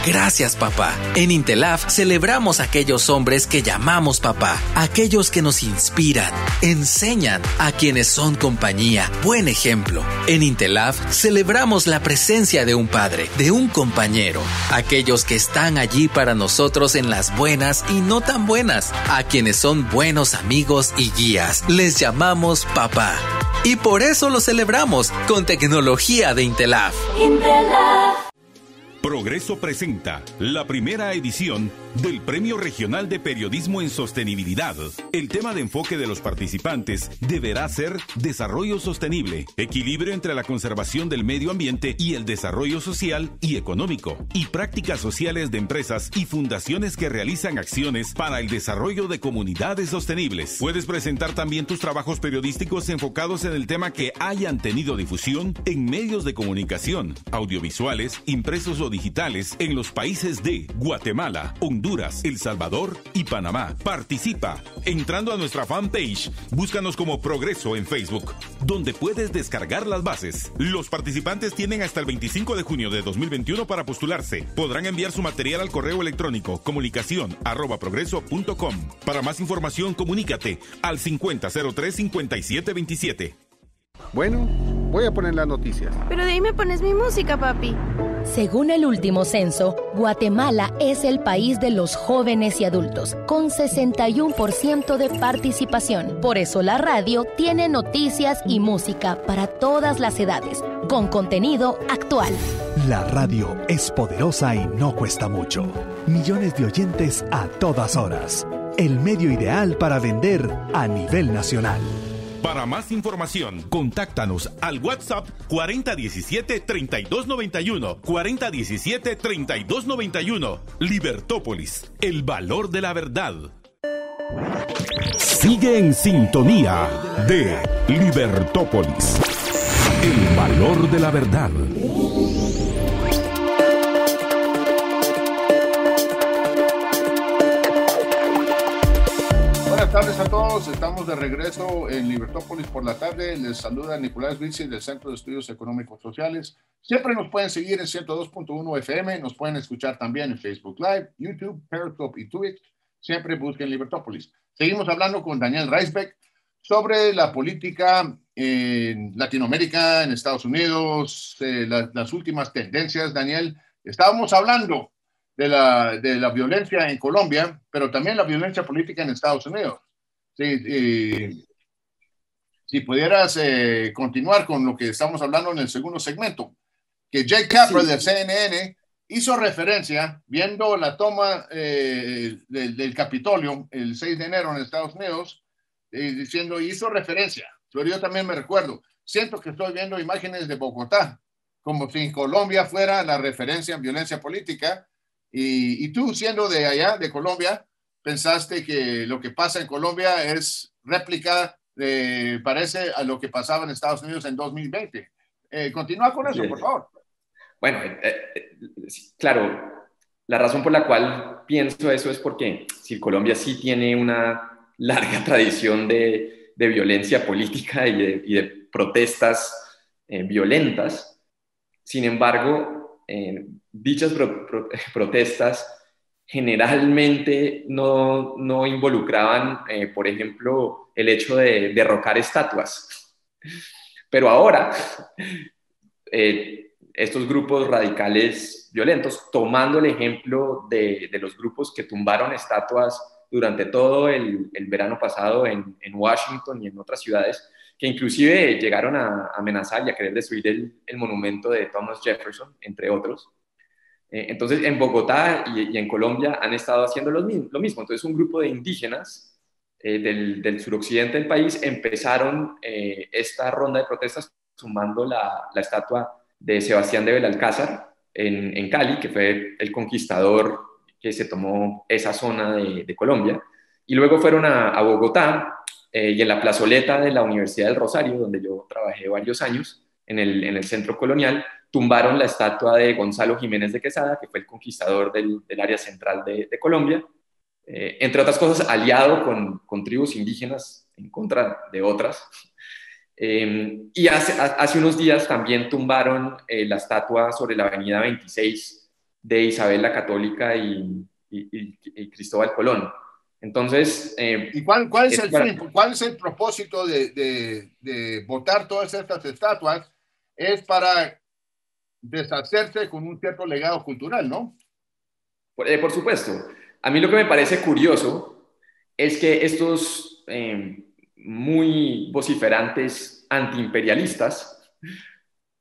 [SPEAKER 14] Gracias, papá. En Intelaf celebramos a aquellos hombres que llamamos papá, aquellos que nos inspiran, enseñan, a quienes son compañía, buen ejemplo. En Intelaf celebramos la presencia de un padre, de un compañero, aquellos que están allí para nosotros en las buenas y no tan buenas, a quienes son buenos amigos y guías. Les llamamos papá. Y por eso lo celebramos con tecnología de Intelaf.
[SPEAKER 1] Progreso presenta la primera edición del Premio Regional de Periodismo en Sostenibilidad. El tema de enfoque de los participantes deberá ser desarrollo sostenible, equilibrio entre la conservación del medio ambiente y el desarrollo social y económico, y prácticas sociales de empresas y fundaciones que realizan acciones para el desarrollo de comunidades sostenibles. Puedes presentar también tus trabajos periodísticos enfocados en el tema que hayan tenido difusión en medios de comunicación, audiovisuales, impresos o digitales en los países de Guatemala, Honduras, El Salvador y Panamá. Participa entrando a nuestra fanpage. Búscanos como Progreso en Facebook, donde puedes descargar las bases. Los participantes tienen hasta el 25 de junio de 2021 para postularse. Podrán enviar su material al correo electrónico comunicacion@progreso.com. Para más información, comunícate al 5003-5727.
[SPEAKER 15] Bueno, voy a poner las noticias.
[SPEAKER 16] Pero de ahí me pones mi música, papi.
[SPEAKER 5] Según el último censo, Guatemala es el país de los jóvenes y adultos, con 61% de participación. Por eso la radio tiene noticias y música para todas las edades, con contenido actual.
[SPEAKER 6] La radio es poderosa y no cuesta mucho. Millones de oyentes a todas horas. El medio ideal para vender a nivel nacional.
[SPEAKER 13] Para más información, contáctanos al WhatsApp 4017-3291, 4017-3291. Libertópolis, el valor de la verdad.
[SPEAKER 1] Sigue en sintonía de Libertópolis, el valor de la verdad.
[SPEAKER 7] Buenas tardes a todos, estamos de regreso en Libertópolis por la tarde. Les saluda Nicolás Virsi del Centro de Estudios Económicos Sociales. Siempre nos pueden seguir en 102.1 FM, nos pueden escuchar también en Facebook Live, YouTube, Periscope y Twitch. Siempre busquen Libertópolis. Seguimos hablando con Daniel Reisbeck sobre la política en Latinoamérica, en Estados Unidos, las últimas tendencias. Daniel, estábamos hablando de la violencia en Colombia, pero también la violencia política en Estados Unidos. Sí, si pudieras continuar con lo que estamos hablando en el segundo segmento, que Jake Tapper de CNN hizo referencia, viendo la toma del Capitolio el 6 de enero en Estados Unidos, hizo referencia. Yo también me recuerdo, siento que estoy viendo imágenes de Bogotá, como si en Colombia fuera la referencia en violencia política. Y tú, siendo de allá, de Colombia, pensaste que lo que pasa en Colombia es réplica, parece a lo que pasaba en Estados Unidos en 2020. Continúa con eso, por favor.
[SPEAKER 8] Bueno, claro, la razón por la cual pienso eso es porque si Colombia sí tiene una larga tradición de violencia política y de protestas violentas, Sin embargo, dichas protestas generalmente no involucraban, por ejemplo, el hecho de derrocar estatuas. Pero ahora, estos grupos radicales violentos, tomando el ejemplo de los grupos que tumbaron estatuas durante todo el verano pasado en Washington y en otras ciudades, que inclusive llegaron a amenazar y a querer destruir el monumento de Thomas Jefferson, entre otros. Entonces, en Bogotá y en Colombia han estado haciendo lo mismo. Entonces, un grupo de indígenas del suroccidente del país empezaron esta ronda de protestas tumbando la estatua de Sebastián de Belalcázar en Cali, que fue el conquistador que se tomó esa zona de Colombia. Y luego fueron a Bogotá y en la plazoleta de la Universidad del Rosario, donde yo trabajé varios años, en el centro colonial, tumbaron la estatua de Gonzalo Jiménez de Quesada, que fue el conquistador del área central de Colombia, entre otras cosas, aliado con tribus indígenas en contra de otras. Y hace unos días también tumbaron la estatua sobre la avenida 26 de Isabel la Católica y Cristóbal Colón. Entonces,
[SPEAKER 7] ¿y cuál es el fin? ¿Cuál es el propósito de botar todas estas estatuas? Es para deshacerse con un cierto legado cultural, ¿no?
[SPEAKER 8] Por supuesto. A mí lo que me parece curioso es que estos muy vociferantes antiimperialistas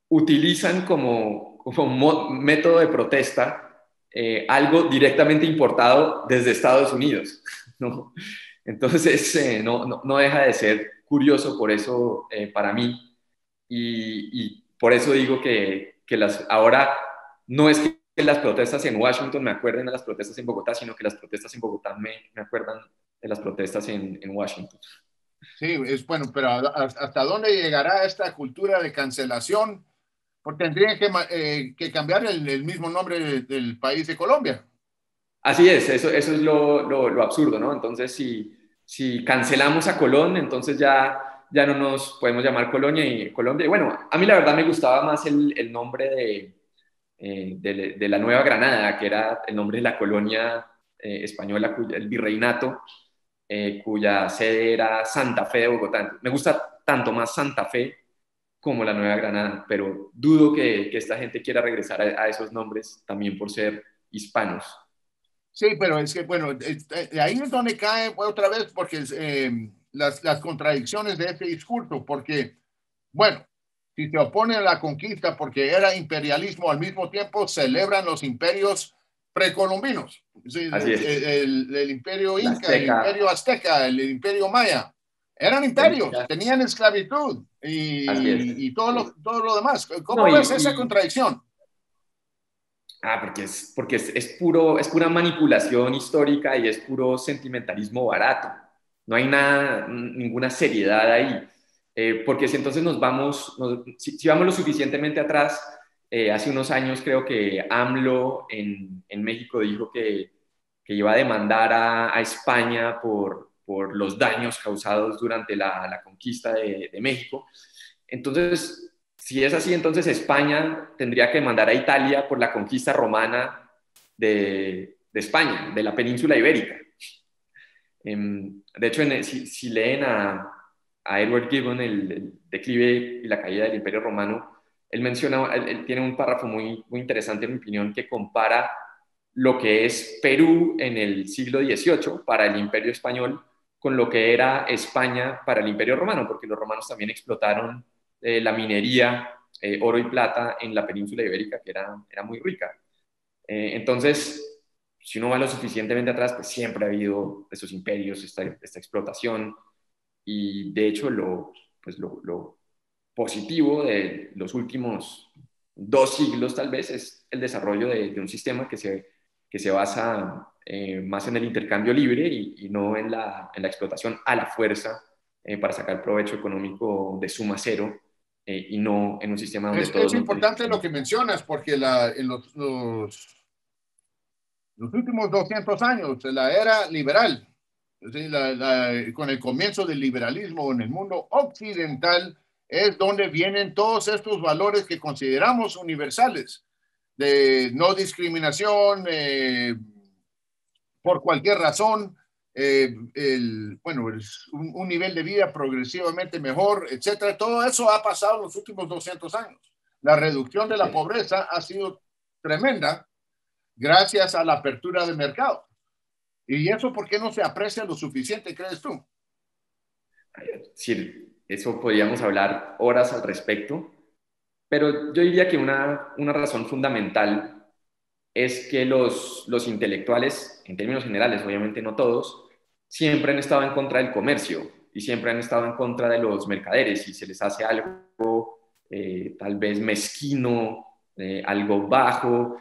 [SPEAKER 8] utilizan como método de protesta algo directamente importado desde Estados Unidos, ¿no? Entonces, no deja de ser curioso por eso para mí, y por eso digo que ahora no es que las protestas en Washington me acuerden a las protestas en Bogotá, sino que las protestas en Bogotá me acuerdan de las protestas en Washington.
[SPEAKER 7] Sí, es bueno, pero ¿hasta dónde llegará esta cultura de cancelación? Porque tendrían que cambiar el mismo nombre del país de Colombia.
[SPEAKER 8] Así es, eso es lo absurdo, ¿no? Entonces, si cancelamos a Colón, entonces ya no nos podemos llamar Colombia. Y bueno, a mí la verdad me gustaba más el nombre de la Nueva Granada, que era el nombre de la colonia española, el virreinato, cuya sede era Santa Fe de Bogotá. Me gusta tanto más Santa Fe como la Nueva Granada, pero dudo que esta gente quiera regresar a esos nombres también por ser hispanos.
[SPEAKER 7] Sí, pero es que, bueno, ahí es donde cae otra vez, porque las contradicciones de ese discurso, porque, bueno, si se opone a la conquista porque era imperialismo, al mismo tiempo celebran los imperios precolombinos. Sí, el imperio Inca, el imperio Azteca, el imperio Maya. Eran imperios, tenían esclavitud y todo lo demás. ¿Cómo ves esa contradicción?
[SPEAKER 8] Porque es pura manipulación histórica y es puro sentimentalismo barato. No hay ninguna seriedad ahí. Porque si entonces si vamos lo suficientemente atrás, hace unos años creo que AMLO en México dijo que iba a demandar a España por los daños causados durante la conquista de México. Entonces, si es así, entonces España tendría que demandar a Italia por la conquista romana de España, de la península ibérica. De hecho, si leen a Edward Gibbon, el declive y la caída del Imperio Romano, él tiene un párrafo muy, muy interesante, en mi opinión, que compara lo que es Perú en el siglo XVIII para el Imperio Español con lo que era España para el Imperio Romano, porque los romanos también explotaron la minería, oro y plata en la península ibérica, que era muy rica. Entonces, si uno va lo suficientemente atrás, pues siempre ha habido esos imperios, esta explotación, y de hecho lo positivo de los últimos 2 siglos tal vez es el desarrollo de un sistema que se basa más en el intercambio libre y no en la explotación a la fuerza para sacar provecho económico de suma cero, y no en un sistema donde
[SPEAKER 7] es importante lo que mencionas, porque en los últimos 200 años, la era liberal, con el comienzo del liberalismo en el mundo occidental, es donde vienen todos estos valores que consideramos universales, de no discriminación, por cualquier razón, un nivel de vida progresivamente mejor, etcétera. Todo eso ha pasado en los últimos 200 años. La reducción de la pobreza ha sido tremenda gracias a la apertura del mercado. ¿Y eso por qué no se aprecia lo suficiente, crees tú?
[SPEAKER 8] Sí, eso podríamos hablar horas al respecto, pero yo diría que una razón fundamental es que los intelectuales, en términos generales, obviamente no todos, siempre han estado en contra del comercio y siempre han estado en contra de los mercaderes, y se les hace algo tal vez mezquino, algo bajo,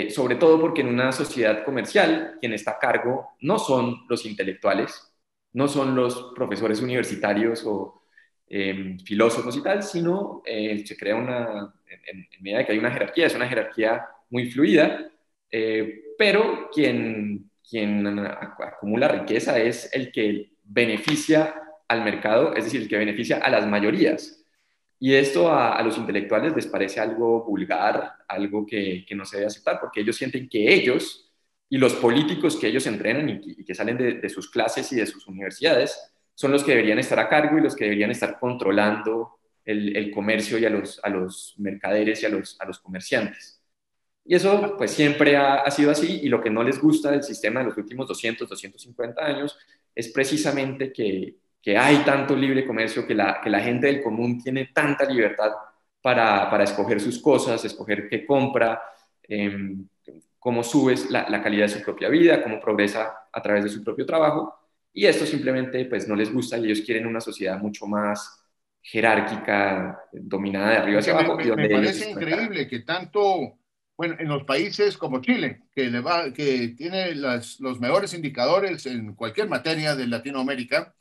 [SPEAKER 8] sobre todo porque en una sociedad comercial quien está a cargo no son los intelectuales, no son los profesores universitarios o filósofos y tal, sino se crea en medida de que hay una jerarquía, es una jerarquía muy fluida, pero quien acumula riqueza es el que beneficia al mercado, es decir, el que beneficia a las mayorías. Y esto a los intelectuales les parece algo vulgar, algo que no se debe aceptar, porque ellos sienten que ellos y los políticos que ellos entrenan y que salen de sus clases y de sus universidades son los que deberían estar a cargo y los que deberían estar controlando el comercio y a los mercaderes y a los comerciantes. Y eso pues siempre ha sido así, y lo que no les gusta del sistema de los últimos 200, 250 años es precisamente que hay tanto libre comercio, que la gente del común tiene tanta libertad para escoger sus cosas, escoger qué compra, cómo subes la calidad de su propia vida, cómo progresa a través de su propio trabajo, y esto simplemente pues no les gusta, y ellos quieren una sociedad mucho más jerárquica, dominada de arriba hacia abajo.
[SPEAKER 7] Me parece increíble que tanto, bueno, en los países como Chile, que tiene los mejores indicadores en cualquier materia de Latinoamérica,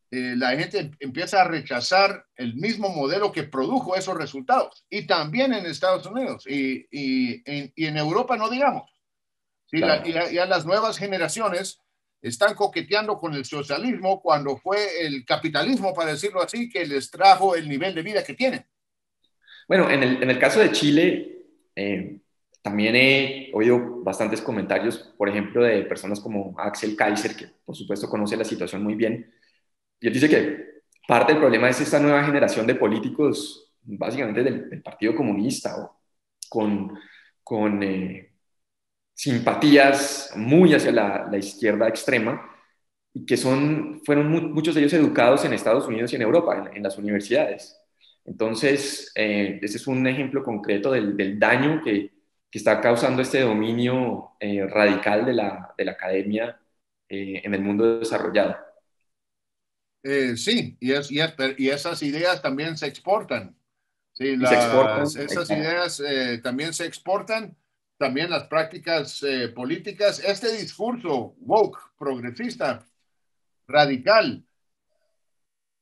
[SPEAKER 7] la gente empieza a rechazar el mismo modelo que produjo esos resultados, y también en Estados Unidos y en Europa, no digamos. ¿Sí?
[SPEAKER 8] Claro.
[SPEAKER 7] Ya las nuevas generaciones están coqueteando con el socialismo cuando fue el capitalismo, para decirlo así, que les trajo el nivel de vida que tienen.
[SPEAKER 8] Bueno, en el caso de Chile, también he oído bastantes comentarios, por ejemplo, de personas como Axel Kaiser, que por supuesto conoce la situación muy bien, y él dice que parte del problema es esta nueva generación de políticos, básicamente del Partido Comunista, o con simpatías muy hacia la izquierda extrema, y que fueron muchos de ellos educados en Estados Unidos y en Europa, en las universidades. Entonces, ese es un ejemplo concreto del daño que está causando este dominio radical de la academia en el mundo desarrollado.
[SPEAKER 7] Sí, y esas ideas también se exportan. Sí, esas ideas también se exportan, también las prácticas políticas. Este discurso woke, progresista, radical,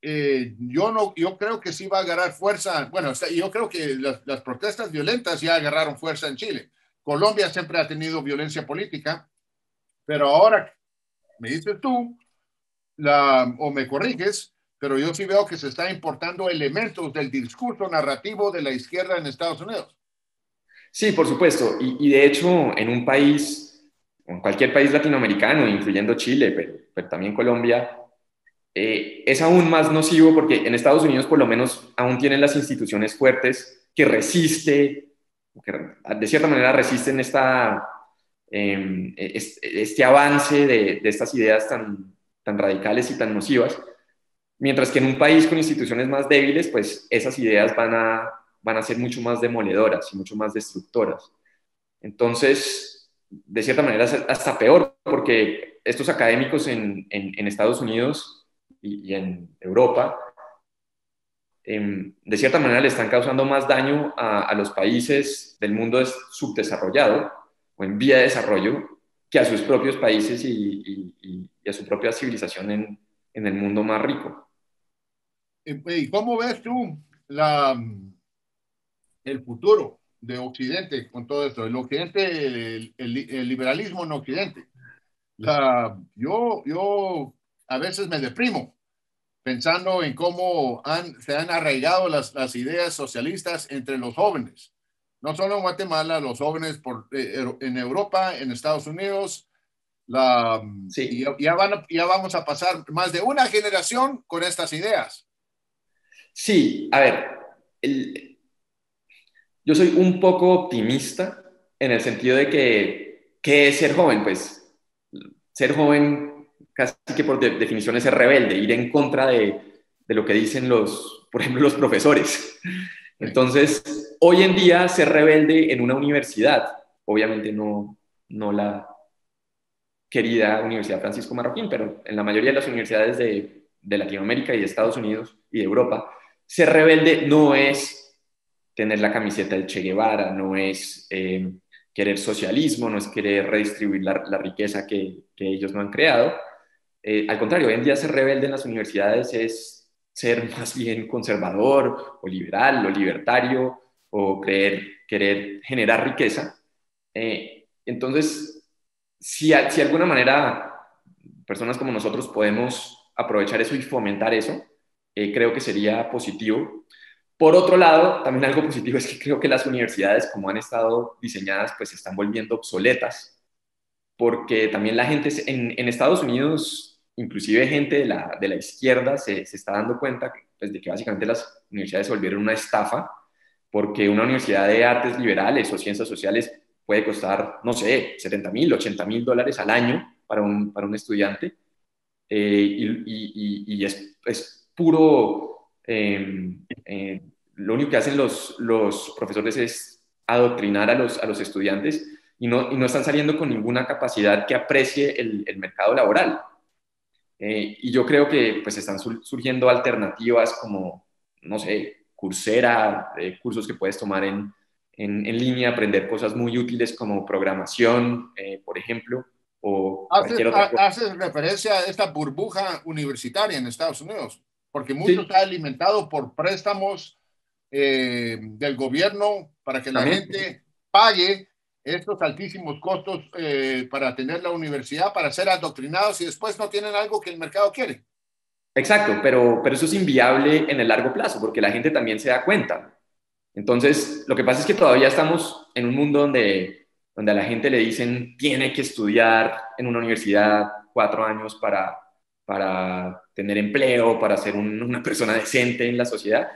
[SPEAKER 7] yo creo que sí va a agarrar fuerza. Bueno, yo creo que las protestas violentas ya agarraron fuerza en Chile. Colombia siempre ha tenido violencia política, pero ahora, me dices tú, o me corriges, pero yo sí veo que se está importando elementos del discurso narrativo de la izquierda en Estados Unidos.
[SPEAKER 8] Sí, por supuesto, y de hecho en cualquier país latinoamericano, incluyendo Chile, pero también Colombia, es aún más nocivo, porque en Estados Unidos por lo menos aún tienen las instituciones fuertes que de cierta manera resisten este avance de estas ideas tan radicales y tan nocivas, mientras que en un país con instituciones más débiles, pues esas ideas van a ser mucho más demoledoras y mucho más destructoras. Entonces, de cierta manera es hasta peor, porque estos académicos en Estados Unidos y en Europa, de cierta manera le están causando más daño a los países del mundo subdesarrollado o en vía de desarrollo que a sus propios países y a su propia civilización en el mundo más rico.
[SPEAKER 7] ¿Y cómo ves tú el futuro de Occidente con todo esto? El Occidente, el liberalismo en Occidente. Yo a veces me deprimo pensando en cómo se han arraigado las ideas socialistas entre los jóvenes. No solo en Guatemala, los jóvenes en Europa, en Estados Unidos.
[SPEAKER 8] Sí.
[SPEAKER 7] Ya vamos a pasar más de una generación con estas ideas.
[SPEAKER 8] Sí, a ver, yo soy un poco optimista en el sentido de que, ¿qué es ser joven? Pues ser joven casi que por definición es ser rebelde, ir en contra de lo que dicen por ejemplo, los profesores. Entonces, hoy en día ser rebelde en una universidad, obviamente no la querida Universidad Francisco Marroquín, pero en la mayoría de las universidades de Latinoamérica y de Estados Unidos y de Europa, ser rebelde no es tener la camiseta del Che Guevara, no es querer socialismo, no es querer redistribuir la riqueza que ellos no han creado. Al contrario, hoy en día ser rebelde en las universidades es ser más bien conservador o liberal o libertario o querer generar riqueza. Entonces, si de alguna manera personas como nosotros podemos aprovechar eso y fomentar eso, creo que sería positivo. Por otro lado, también algo positivo es que creo que las universidades, como han estado diseñadas, pues se están volviendo obsoletas, porque también la gente en Estados Unidos, inclusive gente de la izquierda, se está dando cuenta pues, de que básicamente las universidades se volvieron una estafa, porque una universidad de artes liberales o ciencias sociales puede costar, no sé, $70,000, $80,000 al año para un estudiante, y es puro... lo único que hacen los profesores es adoctrinar a los estudiantes y no están saliendo con ninguna capacidad que aprecie el mercado laboral. Y yo creo que pues están surgiendo alternativas como, no sé, Coursera, cursos que puedes tomar en línea, aprender cosas muy útiles como programación, por ejemplo, o cualquier otra cosa.
[SPEAKER 7] Haces referencia a esta burbuja universitaria en Estados Unidos, porque mucho está alimentado por préstamos del gobierno para que la gente pague estos altísimos costos para tener la universidad, para ser adoctrinados y después no tienen algo que el mercado quiere.
[SPEAKER 8] Exacto, pero eso es inviable en el largo plazo porque la gente también se da cuenta. Entonces, lo que pasa es que todavía estamos en un mundo donde a la gente le dicen tiene que estudiar en una universidad 4 años para tener empleo, para ser una persona decente en la sociedad.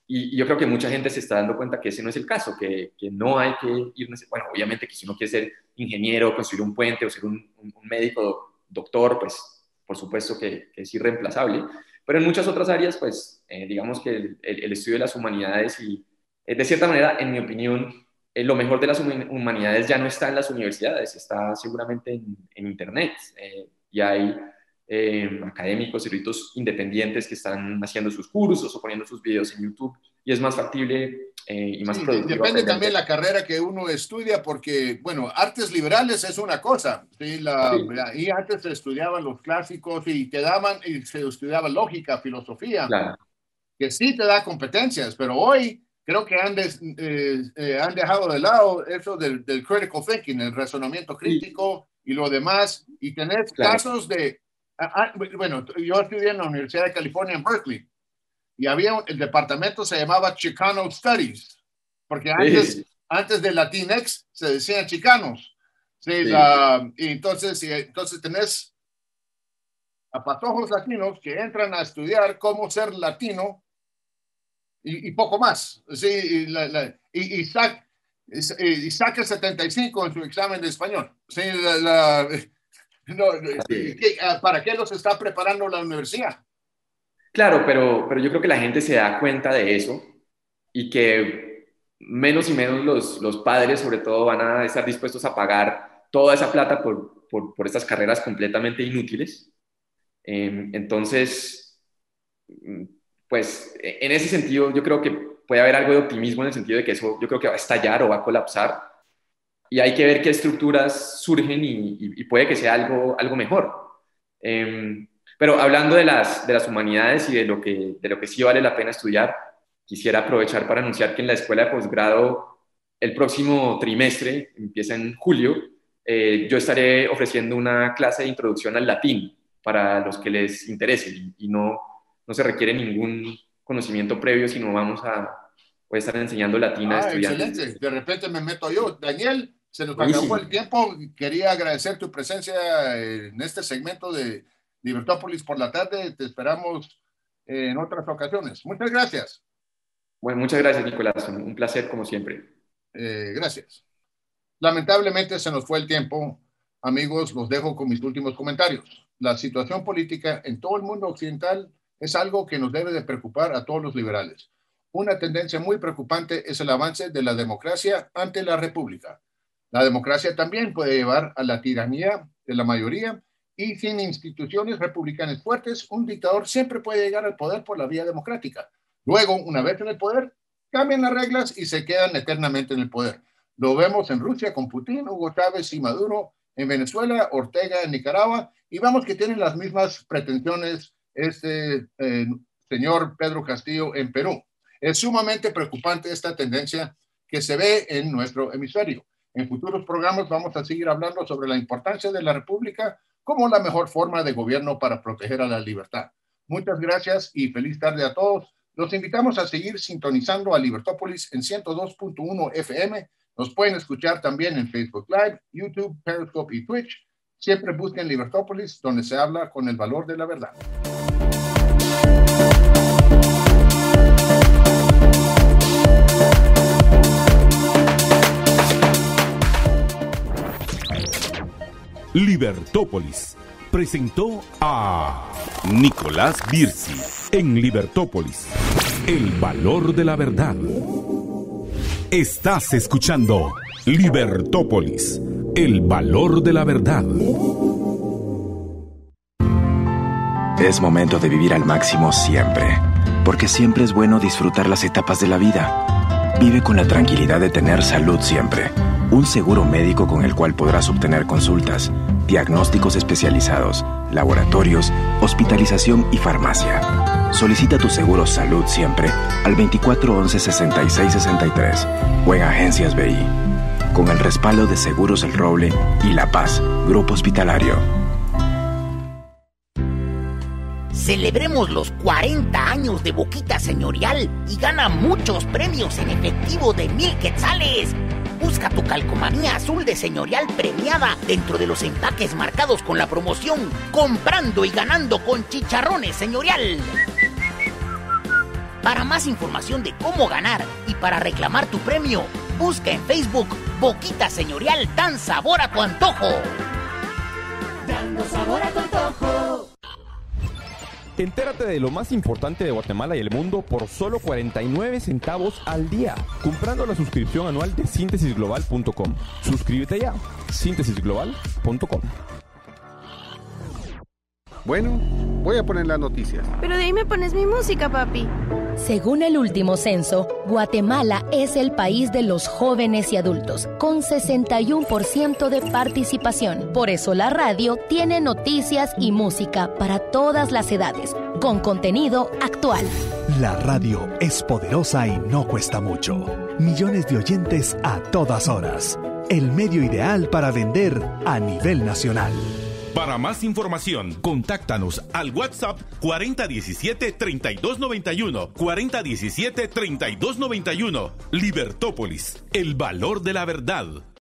[SPEAKER 8] Y yo creo que mucha gente se está dando cuenta que ese no es el caso, que no hay que ir... Bueno, obviamente que si uno quiere ser ingeniero, construir un puente o ser un médico, doctor, pues por supuesto que es irreemplazable. Pero en muchas otras áreas, pues digamos que el estudio de las humanidades y, de cierta manera, en mi opinión, lo mejor de las humanidades ya no está en las universidades, está seguramente en Internet. Y hay... académicos, eruditos independientes que están haciendo sus cursos o poniendo sus videos en YouTube y es más factible y más productivo.
[SPEAKER 7] Depende también la carrera que uno estudia porque, bueno, artes liberales es una cosa, ¿sí? Y antes se estudiaban los clásicos y se estudiaba lógica, filosofía, que sí te da competencias, pero hoy creo que han dejado de lado eso del critical thinking, el razonamiento crítico y lo demás, y tener casos de... Bueno, yo estudié en la Universidad de California en Berkeley y el departamento se llamaba Chicano Studies, porque antes de Latinx se decían chicanos. Sí, y entonces tenés a patojos latinos que entran a estudiar cómo ser latino y poco más. Sí, y saca el 75 en su examen de español. Sí, ¿para qué los está preparando la universidad?
[SPEAKER 8] Claro, pero yo creo que la gente se da cuenta de eso y que menos y menos los padres, sobre todo, van a estar dispuestos a pagar toda esa plata por estas carreras completamente inútiles. Entonces, pues, en ese sentido, yo creo que puede haber algo de optimismo en el sentido de que eso yo creo que va a estallar o va a colapsar. Y hay que ver qué estructuras surgen y puede que sea algo mejor. Pero hablando de las humanidades y de lo que sí vale la pena estudiar, quisiera aprovechar para anunciar que en la escuela de posgrado, el próximo trimestre, empieza en julio, yo estaré ofreciendo una clase de introducción al latín para los que les interese y no no se requiere ningún conocimiento previo, sino voy a estar enseñando latín a estudiantes.
[SPEAKER 7] Excelente. De repente me meto yo. Daniel, se nos acabó el tiempo. Quería agradecer tu presencia en este segmento de Libertópolis por la tarde. Te esperamos en otras ocasiones. Muchas gracias.
[SPEAKER 8] Bueno, muchas gracias, Nicolás. Un placer, como siempre.
[SPEAKER 7] Gracias. Lamentablemente se nos fue el tiempo. Amigos, los dejo con mis últimos comentarios. La situación política en todo el mundo occidental es algo que nos debe de preocupar a todos los liberales. Una tendencia muy preocupante es el avance de la democracia ante la república. La democracia también puede llevar a la tiranía de la mayoría, y sin instituciones republicanas fuertes, un dictador siempre puede llegar al poder por la vía democrática. Luego, una vez en el poder, cambian las reglas y se quedan eternamente en el poder. Lo vemos en Rusia con Putin, Hugo Chávez y Maduro, en Venezuela, Ortega en Nicaragua, y vamos que tienen las mismas pretensiones señor Pedro Castillo en Perú. Es sumamente preocupante esta tendencia que se ve en nuestro hemisferio. En futuros programas vamos a seguir hablando sobre la importancia de la república como la mejor forma de gobierno para proteger a la libertad. Muchas gracias y feliz tarde a todos. Los invitamos a seguir sintonizando a Libertópolis en 102.1 FM. Nos pueden escuchar también en Facebook Live, YouTube, Periscope y Twitch. Siempre busquen Libertópolis, donde se habla con el valor de la verdad.
[SPEAKER 1] Libertópolis presentó a Nicolás Birsi en Libertópolis, el valor de la verdad. Estás escuchando Libertópolis, el valor de la verdad.
[SPEAKER 17] Es momento de vivir al máximo siempre, porque siempre es bueno disfrutar las etapas de la vida. Vive con la tranquilidad de tener salud siempre. Un seguro médico con el cual podrás obtener consultas, diagnósticos especializados, laboratorios, hospitalización y farmacia. Solicita tu seguro Salud Siempre al 2411-6663 o en Agencias BI. Con el respaldo de Seguros El Roble y La Paz, Grupo Hospitalario.
[SPEAKER 18] Celebremos los 40 años de Boquita Señorial y gana muchos premios en efectivo de 1,000 quetzales. Busca tu calcomanía azul de Señorial premiada dentro de los empaques marcados con la promoción Comprando y ganando con Chicharrones Señorial. Para más información de cómo ganar y para reclamar tu premio, busca en Facebook Boquita Señorial Dan Sabor a tu Antojo.
[SPEAKER 2] Dando sabor a tu antojo.
[SPEAKER 19] Entérate de lo más importante de Guatemala y el mundo por solo 49 centavos al día, comprando la suscripción anual de SíntesisGlobal.com. Suscríbete ya, SíntesisGlobal.com.
[SPEAKER 15] Bueno, voy a poner las noticias.
[SPEAKER 16] Pero de ahí me pones mi música, papi.
[SPEAKER 5] Según el último censo, Guatemala es el país de los jóvenes y adultos, con 61% de participación. Por eso la radio tiene noticias y música para todas las edades, con contenido actual.
[SPEAKER 6] La radio es poderosa y no cuesta mucho. Millones de oyentes a todas horas. El medio ideal para vender a nivel nacional.
[SPEAKER 1] Para más información, contáctanos al WhatsApp 4017-3291, 4017-3291. Libertópolis, el valor de la verdad.